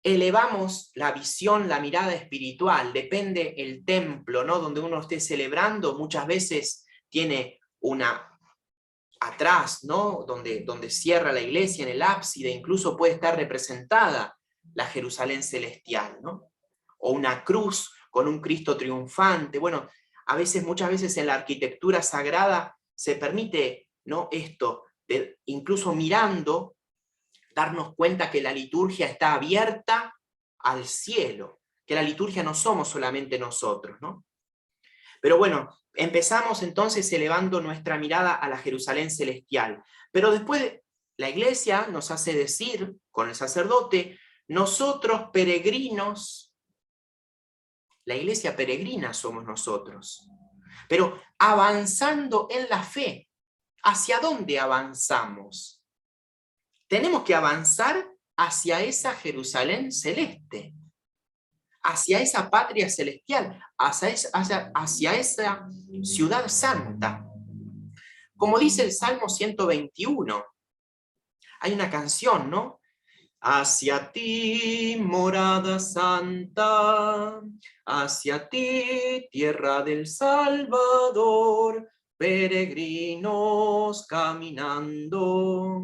Elevamos la visión, la mirada espiritual, depende el templo, ¿no? Donde uno esté celebrando, muchas veces tiene una atrás, ¿no? Donde cierra la iglesia, en el ábside, incluso puede estar representada la Jerusalén celestial, ¿no? O una cruz con un Cristo triunfante. Bueno, muchas veces en la arquitectura sagrada se permite, ¿no? Esto, incluso mirando, darnos cuenta que la liturgia está abierta al cielo, que la liturgia no somos solamente nosotros, ¿no? Pero bueno, empezamos entonces elevando nuestra mirada a la Jerusalén celestial. Pero después la iglesia nos hace decir, con el sacerdote, nosotros peregrinos, la iglesia peregrina somos nosotros, pero avanzando en la fe. ¿Hacia dónde avanzamos? Tenemos que avanzar hacia esa Jerusalén celeste, hacia esa patria celestial, hacia esa ciudad santa. Como dice el Salmo 121, hay una canción, ¿no? Hacia ti, morada santa, hacia ti, tierra del Salvador, peregrinos caminando,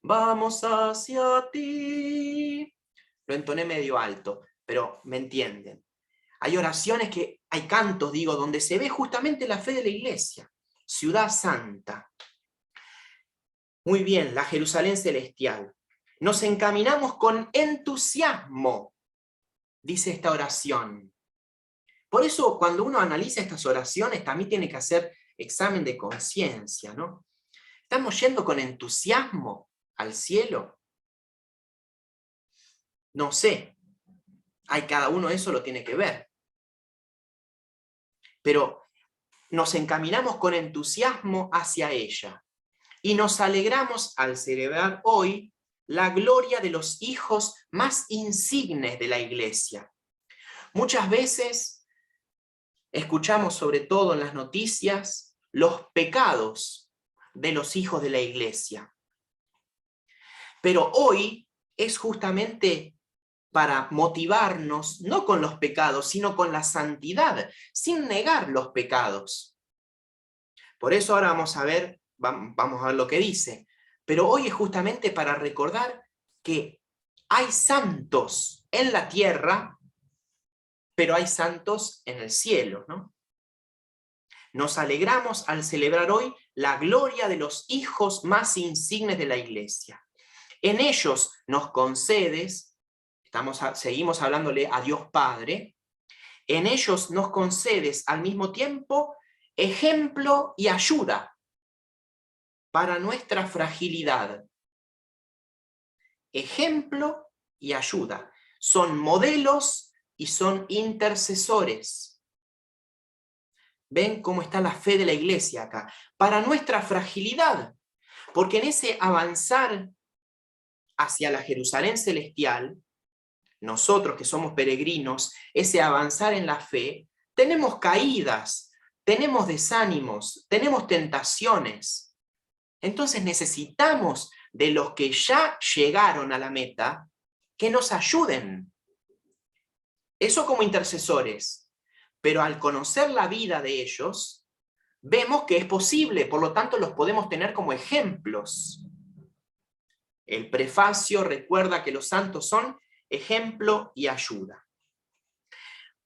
vamos hacia ti. Lo entoné medio alto, pero me entienden. Hay oraciones hay cantos, digo, donde se ve justamente la fe de la iglesia. Ciudad santa. Muy bien, la Jerusalén celestial. Nos encaminamos con entusiasmo, dice esta oración. Por eso, cuando uno analiza estas oraciones, también tiene que hacer examen de conciencia, ¿no? ¿Estamos yendo con entusiasmo al cielo? No sé. Cada uno eso lo tiene que ver. Pero nos encaminamos con entusiasmo hacia ella. Y nos alegramos al celebrar hoy la gloria de los hijos más insignes de la Iglesia. Muchas veces escuchamos, sobre todo en las noticias, los pecados de los hijos de la Iglesia. Pero hoy es justamente para motivarnos, no con los pecados, sino con la santidad, sin negar los pecados. Por eso ahora vamos a ver lo que dice. Pero hoy es justamente para recordar que hay santos en la tierra, pero hay santos en el cielo, ¿no? Nos alegramos al celebrar hoy la gloria de los hijos más insignes de la Iglesia. En ellos nos concedes, seguimos hablándole a Dios Padre, en ellos nos concedes al mismo tiempo ejemplo y ayuda para nuestra fragilidad. Ejemplo y ayuda. Son modelos y son intercesores. ¿Ven cómo está la fe de la Iglesia acá? Para nuestra fragilidad. Porque en ese avanzar hacia la Jerusalén celestial, nosotros que somos peregrinos, ese avanzar en la fe, tenemos caídas, tenemos desánimos, tenemos tentaciones. Entonces necesitamos de los que ya llegaron a la meta que nos ayuden. Eso como intercesores. Pero al conocer la vida de ellos, vemos que es posible, por lo tanto los podemos tener como ejemplos. El prefacio recuerda que los santos son ejemplo y ayuda.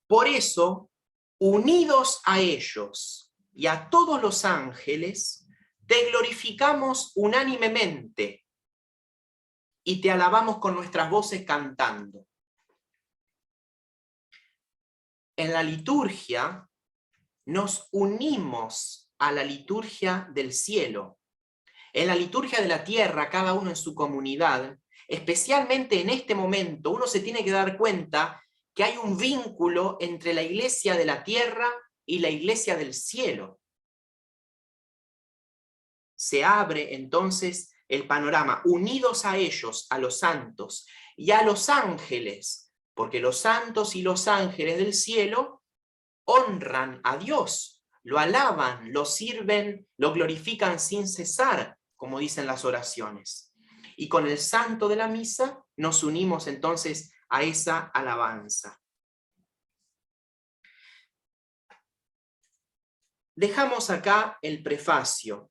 Por eso, unidos a ellos y a todos los ángeles, te glorificamos unánimemente y te alabamos con nuestras voces cantando. En la liturgia nos unimos a la liturgia del cielo. En la liturgia de la tierra, cada uno en su comunidad, especialmente en este momento, uno se tiene que dar cuenta que hay un vínculo entre la iglesia de la tierra y la iglesia del cielo. Se abre entonces el panorama, unidos a ellos, a los santos y a los ángeles, porque los santos y los ángeles del cielo honran a Dios, lo alaban, lo sirven, lo glorifican sin cesar, como dicen las oraciones. Y con el santo de la misa nos unimos entonces a esa alabanza. Dejamos acá el prefacio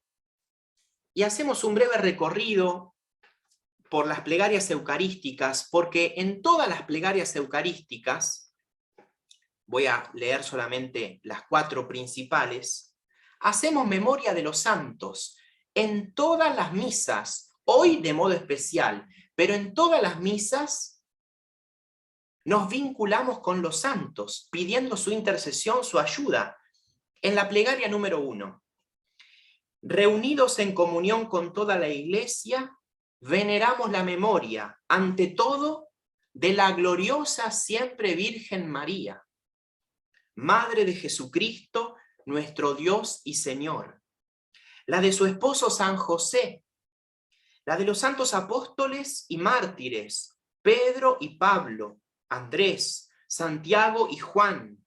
y hacemos un breve recorrido por las plegarias eucarísticas, porque en todas las plegarias eucarísticas, voy a leer solamente las 4 principales, hacemos memoria de los santos en todas las misas, hoy de modo especial, pero en todas las misas nos vinculamos con los santos, pidiendo su intercesión, su ayuda. En la plegaria número 1, reunidos en comunión con toda la Iglesia, veneramos la memoria, ante todo, de la gloriosa siempre Virgen María, Madre de Jesucristo, nuestro Dios y Señor, la de su esposo San José, la de los santos apóstoles y mártires, Pedro y Pablo, Andrés, Santiago y Juan,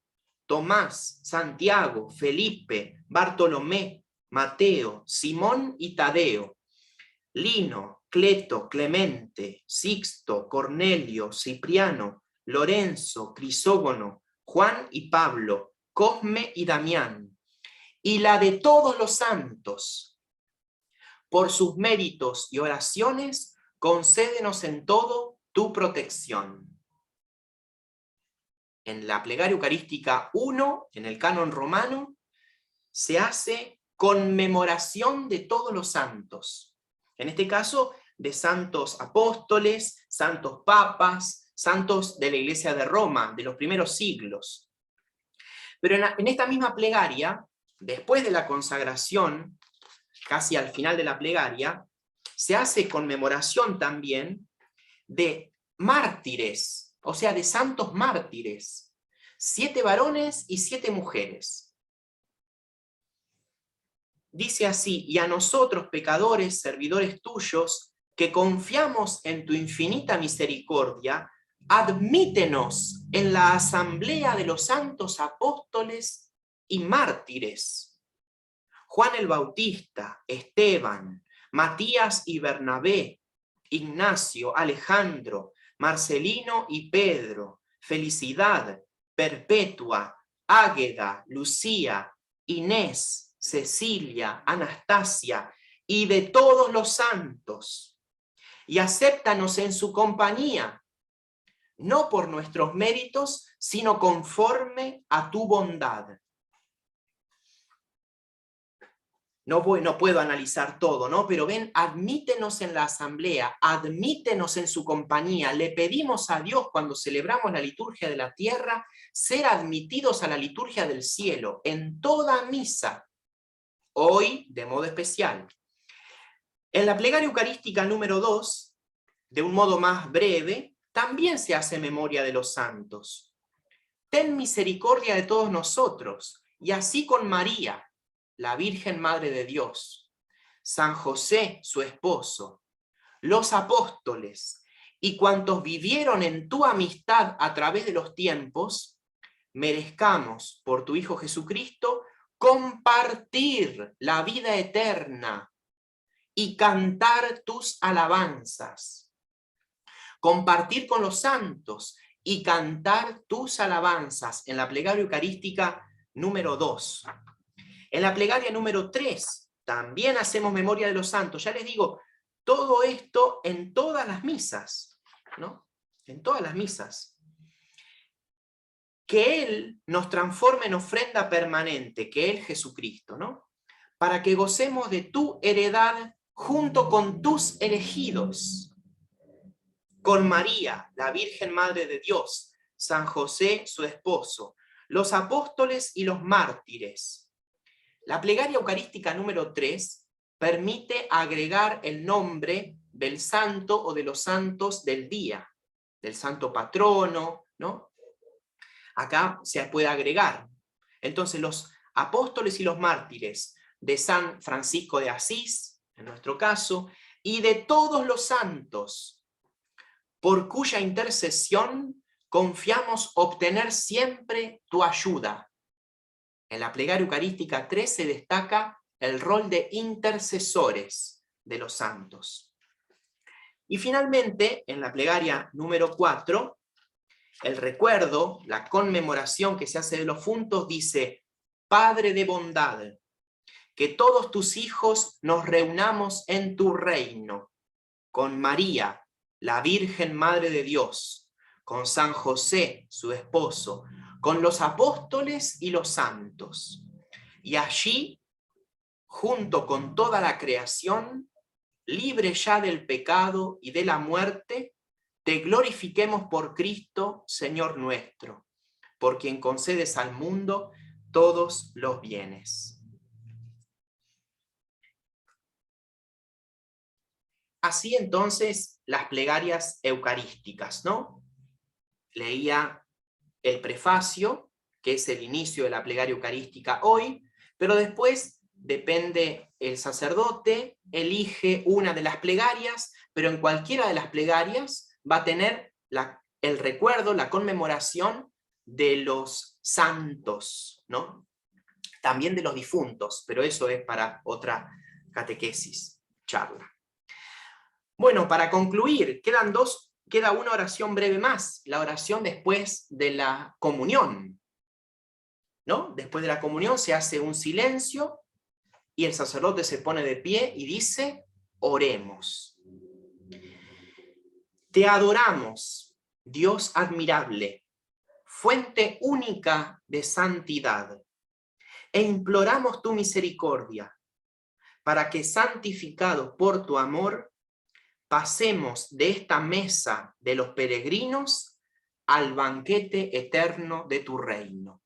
Tomás, Santiago, Felipe, Bartolomé, Mateo, Simón y Tadeo, Lino, Cleto, Clemente, Sixto, Cornelio, Cipriano, Lorenzo, Crisógono, Juan y Pablo, Cosme y Damián, y la de todos los santos. Por sus méritos y oraciones, concédenos en todo tu protección. En la plegaria eucarística 1, en el canon romano, se hace conmemoración de todos los santos. En este caso, de santos apóstoles, santos papas, santos de la Iglesia de Roma, de los primeros siglos. Pero en esta misma plegaria, después de la consagración, casi al final de la plegaria, se hace conmemoración también de mártires, o sea, de santos mártires, 7 varones y 7 mujeres. Dice así: y a nosotros, pecadores, servidores tuyos, que confiamos en tu infinita misericordia, admítenos en la asamblea de los santos apóstoles y mártires. Juan el Bautista, Esteban, Matías y Bernabé, Ignacio, Alejandro, Marcelino y Pedro, Felicidad, Perpetua, Águeda, Lucía, Inés, Cecilia, Anastasia y de todos los santos. Y acéptanos en su compañía, no por nuestros méritos, sino conforme a tu bondad. No puedo analizar todo, ¿no? Pero ven, admítenos en la asamblea, admítenos en su compañía. Le pedimos a Dios, cuando celebramos la liturgia de la tierra, ser admitidos a la liturgia del cielo, en toda misa, hoy de modo especial. En la plegaria eucarística número 2, de un modo más breve, también se hace memoria de los santos. Ten misericordia de todos nosotros, y así con María, la Virgen Madre de Dios, San José, su esposo, los apóstoles y cuantos vivieron en tu amistad a través de los tiempos, merezcamos por tu Hijo Jesucristo compartir la vida eterna y cantar tus alabanzas. Compartir con los santos y cantar tus alabanzas en la plegaria eucarística número 2. En la plegaria número 3 también hacemos memoria de los santos. Ya les digo, todo esto en todas las misas, ¿no? En todas las misas. Que Él nos transforme en ofrenda permanente, que Él Jesucristo, ¿no? Para que gocemos de tu heredad junto con tus elegidos. Con María, la Virgen Madre de Dios, San José, su esposo, los apóstoles y los mártires. La plegaria eucarística número 3 permite agregar el nombre del santo o de los santos del día, del santo patrono, ¿no? Acá se puede agregar. Entonces, los apóstoles y los mártires de San Francisco de Asís, en nuestro caso, y de todos los santos, por cuya intercesión confiamos obtener siempre tu ayuda. En la plegaria eucarística 3 se destaca el rol de intercesores de los santos. Y finalmente, en la plegaria número 4, el recuerdo, la conmemoración que se hace de los funtos dice: Padre de bondad, que todos tus hijos nos reunamos en tu reino, con María, la Virgen Madre de Dios, con San José, su esposo, con los apóstoles y los santos. Y allí, junto con toda la creación, libre ya del pecado y de la muerte, te glorifiquemos por Cristo, Señor nuestro, por quien concedes al mundo todos los bienes. Así entonces las plegarias eucarísticas, ¿no? Leía el prefacio, que es el inicio de la plegaria eucarística hoy, pero después depende el sacerdote, elige una de las plegarias, pero en cualquiera de las plegarias va a tener el recuerdo, la conmemoración de los santos, ¿no? También de los difuntos, pero eso es para otra catequesis, charla. Bueno, para concluir, queda una oración breve más, la oración después de la comunión, ¿no? Después de la comunión se hace un silencio y el sacerdote se pone de pie y dice: oremos. Te adoramos, Dios admirable, fuente única de santidad, e imploramos tu misericordia, para que, santificados por tu amor, pasemos de esta mesa de los peregrinos al banquete eterno de tu reino.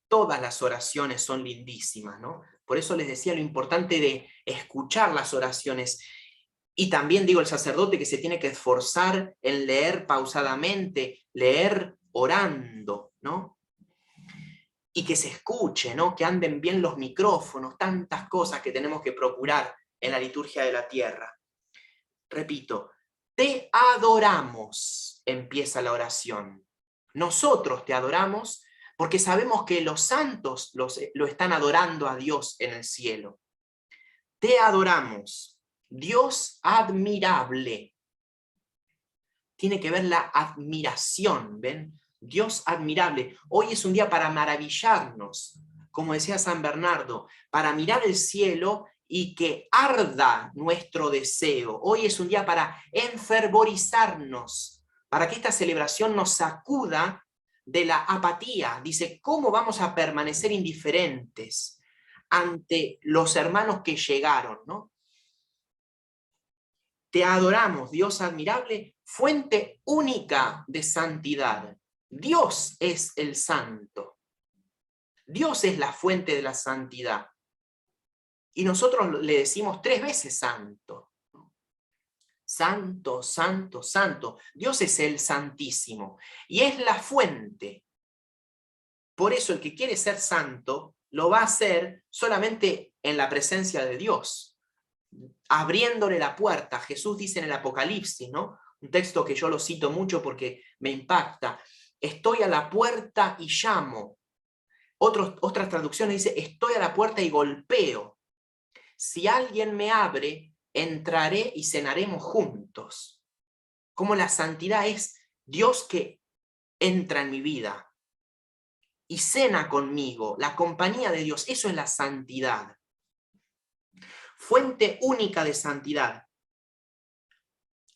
todas las oraciones son lindísimas, ¿no? Por eso les decía lo importante de escuchar las oraciones. Y también digo el sacerdote que se tiene que esforzar en leer pausadamente, leer orando, ¿no? Y que se escuche, ¿no? Que anden bien los micrófonos, tantas cosas que tenemos que procurar en la liturgia de la tierra. Repito, te adoramos, empieza la oración. Nosotros te adoramos porque sabemos que los santos lo están adorando a Dios en el cielo. Te adoramos, Dios admirable. Tiene que ver la admiración, ¿ven? Dios admirable. Hoy es un día para maravillarnos, como decía San Bernardo, para mirar el cielo y que arda nuestro deseo. Hoy es un día para enfervorizarnos, para que esta celebración nos sacuda de la apatía. Dice, ¿cómo vamos a permanecer indiferentes ante los hermanos que llegaron, ¿no? Te adoramos, Dios admirable, fuente única de santidad. Dios es el santo. Dios es la fuente de la santidad. Y nosotros le decimos 3 veces santo. Santo, santo, santo. Dios es el santísimo. Y es la fuente. Por eso el que quiere ser santo lo va a hacer solamente en la presencia de Dios, abriéndole la puerta. Jesús dice en el Apocalipsis, ¿no? Un texto que yo lo cito mucho porque me impacta. Estoy a la puerta y llamo. Otras traducciones dice, estoy a la puerta y golpeo. Si alguien me abre, entraré y cenaremos juntos. Como la santidad es Dios que entra en mi vida y cena conmigo, la compañía de Dios. Eso es la santidad. Fuente única de santidad.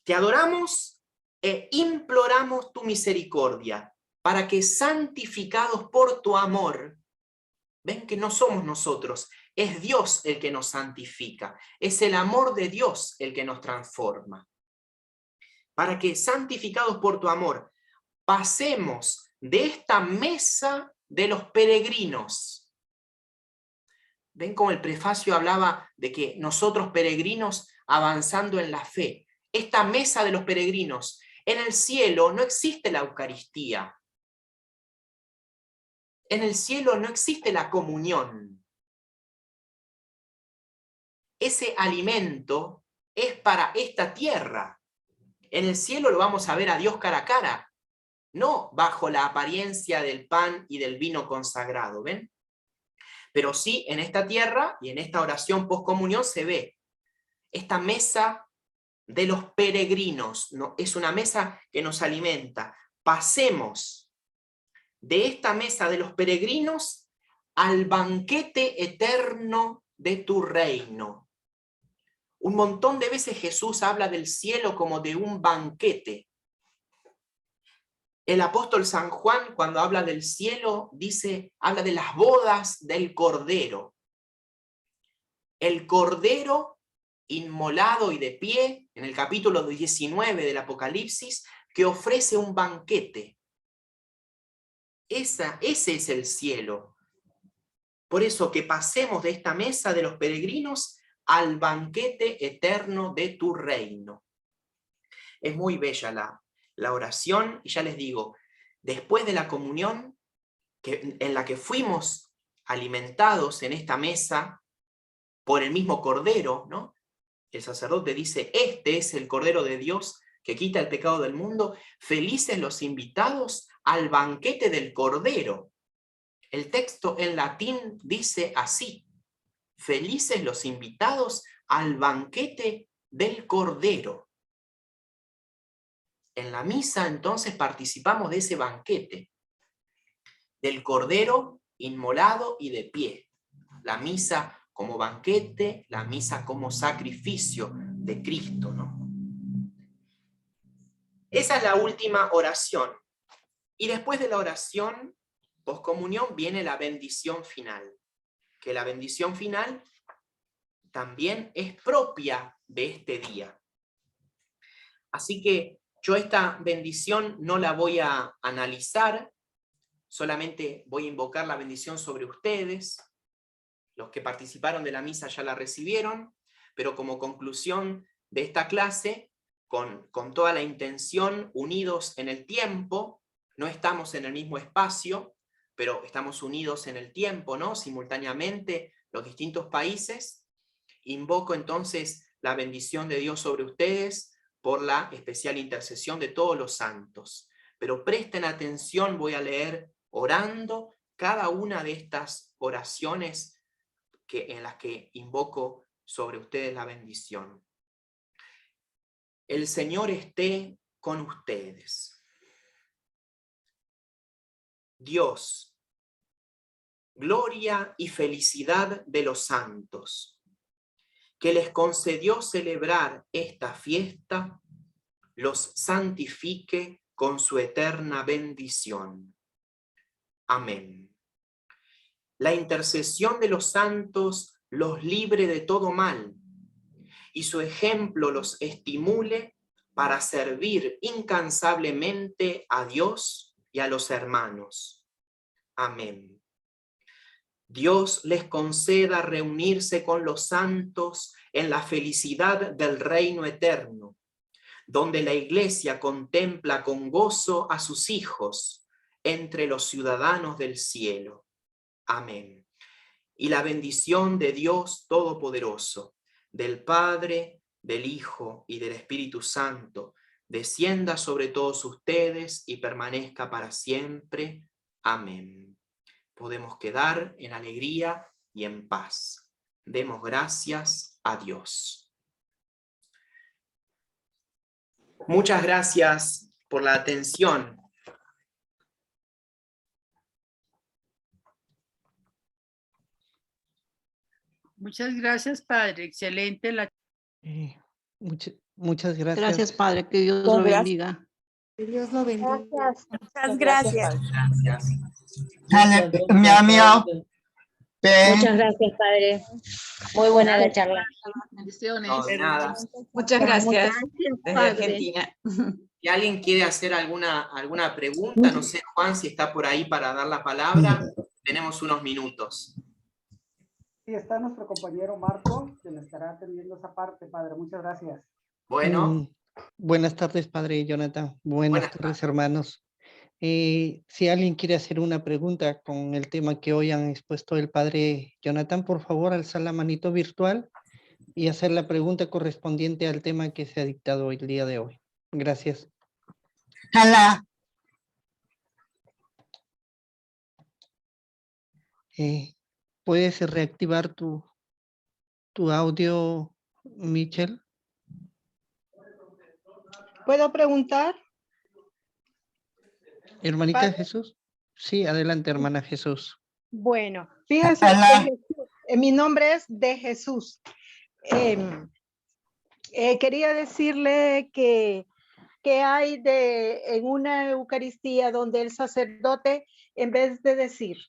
Te adoramos e imploramos tu misericordia, para que santificados por tu amor, ven que no somos nosotros, es Dios el que nos santifica, es el amor de Dios el que nos transforma. Para que santificados por tu amor, pasemos de esta mesa de los peregrinos. Ven como el prefacio hablaba de que nosotros peregrinos avanzando en la fe. Esta mesa de los peregrinos. En el cielo no existe la Eucaristía. En el cielo no existe la comunión. Ese alimento es para esta tierra. En el cielo lo vamos a ver a Dios cara a cara, no bajo la apariencia del pan y del vino consagrado, ¿ven? Pero sí en esta tierra y en esta oración postcomunión se ve esta mesa de los peregrinos, ¿no? Es una mesa que nos alimenta. Pasemos de esta mesa de los peregrinos al banquete eterno de tu reino. Un montón de veces Jesús habla del cielo como de un banquete. El apóstol San Juan, cuando habla del cielo, habla de las bodas del Cordero. El Cordero inmolado y de pie, en el capítulo 19 del Apocalipsis, que ofrece un banquete. Ese es el cielo. Por eso que pasemos de esta mesa de los peregrinos al banquete eterno de tu reino. Es muy bella la oración, y ya les digo, después de la comunión, en la que fuimos alimentados en esta mesa por el mismo Cordero, ¿no? El sacerdote dice, este es el Cordero de Dios que quita el pecado del mundo. Felices los invitados al banquete del Cordero. El texto en latín dice así, felices los invitados al banquete del Cordero. En la misa entonces participamos de ese banquete, del Cordero inmolado y de pie. La misa como banquete, la misa como sacrificio de Cristo, ¿no? Esa es la última oración. Y después de la oración postcomunión viene la bendición final, que la bendición final también es propia de este día. Así que yo esta bendición no la voy a analizar, solamente voy a invocar la bendición sobre ustedes. Los que participaron de la misa ya la recibieron, pero como conclusión de esta clase, con toda la intención, unidos en el tiempo, no estamos en el mismo espacio, pero estamos unidos en el tiempo, ¿no? Simultáneamente, los distintos países. Invoco entonces la bendición de Dios sobre ustedes por la especial intercesión de todos los santos. Pero presten atención, voy a leer orando cada una de estas oraciones en las que invoco sobre ustedes la bendición. El Señor esté con ustedes. Dios, gloria y felicidad de los santos, que les concedió celebrar esta fiesta, los santifique con su eterna bendición. Amén. La intercesión de los santos los libre de todo mal, y su ejemplo los estimule para servir incansablemente a Dios y a los hermanos. Amén. Dios les conceda reunirse con los santos en la felicidad del reino eterno, donde la Iglesia contempla con gozo a sus hijos entre los ciudadanos del cielo. Amén. Y la bendición de Dios Todopoderoso, del Padre, del Hijo y del Espíritu Santo, descienda sobre todos ustedes y permanezca para siempre. Amén. Podemos quedar en alegría y en paz. Demos gracias a Dios. Muchas gracias por la atención.
Muchas gracias, Padre. Excelente la...
Muchas gracias.
Gracias, Padre. Que Dios lo bendiga.
Que Dios lo bendiga.
Gracias.
Muchas gracias.
Gracias.
Muchas gracias, Padre. Muy buena la charla.
Bendiciones.
No, de nada.
Muchas gracias. Desde
Padre.
Argentina.
Si alguien quiere hacer alguna pregunta, no sé, Juan, si está por ahí para dar la palabra, tenemos unos minutos.
Sí, está nuestro compañero Marco, quien estará atendiendo esa parte, Padre. Muchas gracias.
Bueno.
Buenas tardes, Padre Jonathan. Buenas tardes, hermanos. Si alguien quiere hacer una pregunta con el tema que hoy han expuesto el Padre Jonathan, por favor, alzar la manito virtual y hacer la pregunta correspondiente al tema que se ha dictado el día de hoy. Gracias.
Hola.
¿Puedes reactivar tu audio, Michelle?
¿Puedo preguntar?
Hermanita
Padre.
Jesús. Sí, adelante, hermana Jesús.
Bueno, fíjense, mi nombre es de Jesús. Quería decirle que hay en una Eucaristía donde el sacerdote, en vez de decir,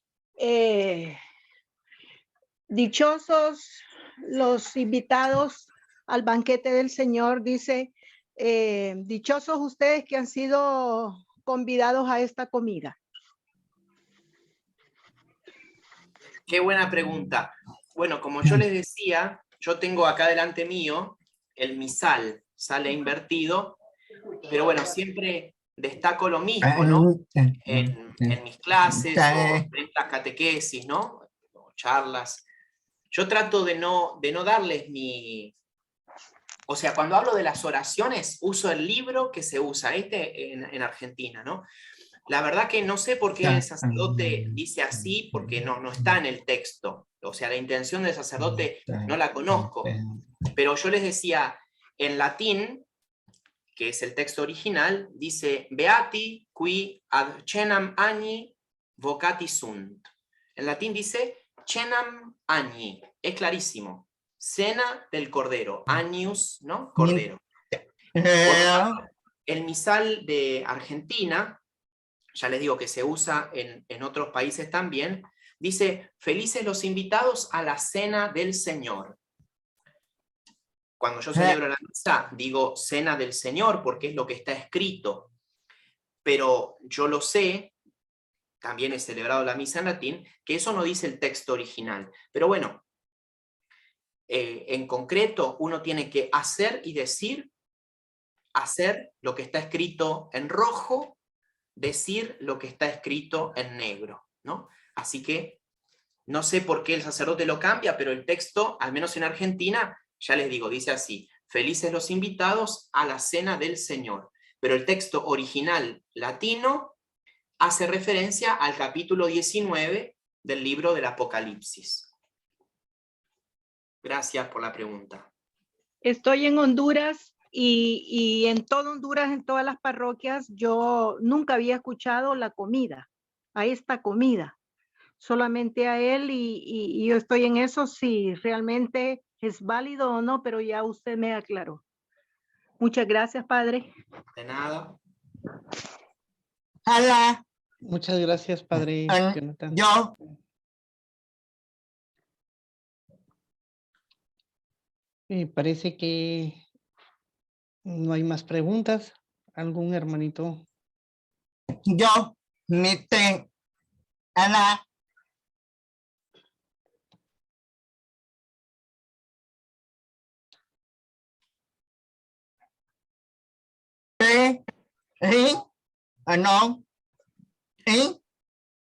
dichosos los invitados al banquete del Señor, dice, dichosos ustedes que han sido convidados a esta comida.
Qué buena pregunta. Bueno, como yo les decía, yo tengo acá delante mío el misal, sale invertido, pero bueno, siempre destaco lo mismo, ¿no? En mis clases o en las catequesis, ¿no? O charlas. Yo trato de no darles o sea, cuando hablo de las oraciones, uso el libro que se usa, en Argentina, ¿no? La verdad que no sé por qué el sacerdote dice así, porque no está en el texto. O sea, la intención del sacerdote no la conozco. Pero yo les decía, en latín, que es el texto original, dice, Beati qui ad cenam agni vocati sunt. En latín dice, cenam agni. Es clarísimo. Cena del cordero. Agnus, ¿no? Cordero. El misal de Argentina, ya les digo que se usa en otros países también, dice, felices los invitados a la cena del Señor. Cuando yo celebro la misa, digo cena del Señor, porque es lo que está escrito. Pero yo lo sé también es celebrado la misa en latín, que eso no dice el texto original. Pero bueno, en concreto uno tiene que hacer y decir, hacer lo que está escrito en rojo, decir lo que está escrito en negro, ¿no? Así que no sé por qué el sacerdote lo cambia, pero el texto, al menos en Argentina, ya les digo, dice así: felices los invitados a la cena del Señor. Pero el texto original latino hace referencia al capítulo 19 del libro del Apocalipsis. Gracias por la pregunta.
Estoy en Honduras y en todo Honduras, en todas las parroquias, yo nunca había escuchado la comida, a esta comida, solamente a él y yo estoy en eso, si realmente es válido o no, pero ya usted me aclaró. Muchas gracias, padre.
De nada.
Hola.
Muchas gracias, padre Jonathan.
Yo.
Parece que no hay más preguntas. ¿Algún hermanito?
Yo. Ana. ¿No?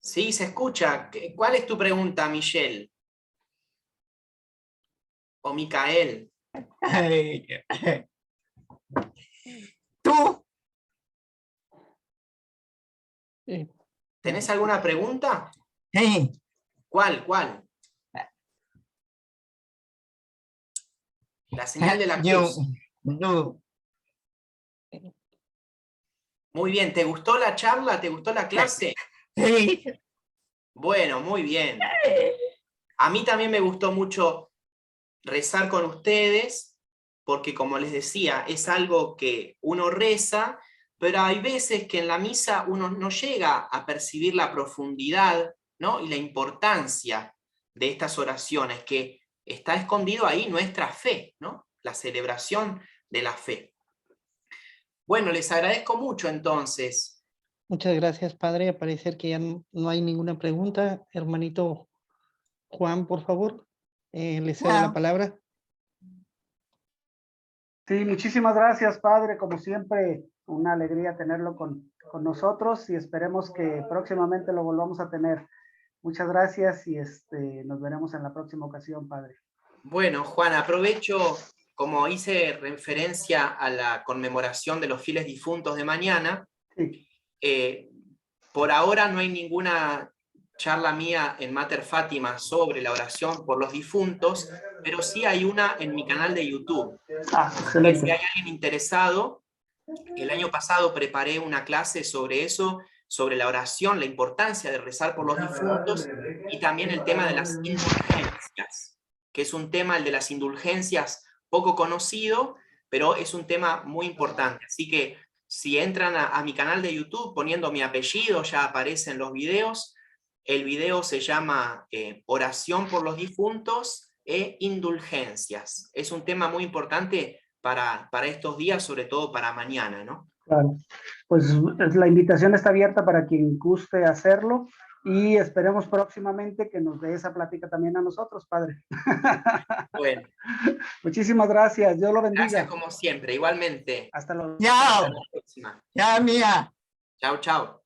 Sí, se escucha. ¿Cuál es tu pregunta, Michelle? ¿O Micael?
¿Tú?
¿Tenés alguna pregunta?
Sí.
¿Cuál? La señal de la cruz.
No.
Muy bien, ¿te gustó la charla? ¿Te gustó la clase?
Sí.
Bueno, muy bien. A mí también me gustó mucho rezar con ustedes, porque como les decía, es algo que uno reza, pero hay veces que en la misa uno no llega a percibir la profundidad, ¿no? Y la importancia de estas oraciones, que está escondido ahí nuestra fe, ¿no? La celebración de la fe. Bueno, les agradezco mucho entonces.
Muchas gracias, padre. Al parecer que ya no hay ninguna pregunta. Hermanito Juan, por favor, le cedo la palabra.
Sí, muchísimas gracias, padre. Como siempre, una alegría tenerlo con nosotros y esperemos que próximamente lo volvamos a tener. Muchas gracias y nos veremos en la próxima ocasión, padre.
Bueno, Juan, aprovecho, como hice referencia a la conmemoración de los fieles difuntos de mañana,
sí.
Por ahora no hay ninguna charla mía en Mater Fátima sobre la oración por los difuntos, pero sí hay una en mi canal de YouTube.
Excelente.
Si hay alguien interesado, el año pasado preparé una clase sobre eso, sobre la oración, la importancia de rezar por los difuntos, y también el tema de las indulgencias, que es un tema, el de las indulgencias, poco conocido, pero es un tema muy importante. Así que si entran a mi canal de YouTube poniendo mi apellido, ya aparecen los videos. El video se llama Oración por los difuntos e indulgencias. Es un tema muy importante para estos días, sobre todo para mañana, ¿no?
Claro. Pues la invitación está abierta para quien guste hacerlo y esperemos próximamente que nos dé esa plática también a nosotros, padre.
Bueno.
Muchísimas gracias. Dios lo bendiga.
Gracias como siempre, igualmente.
Hasta luego.
Chao.
Hasta la próxima.
Chao, mía.
Chao, chao.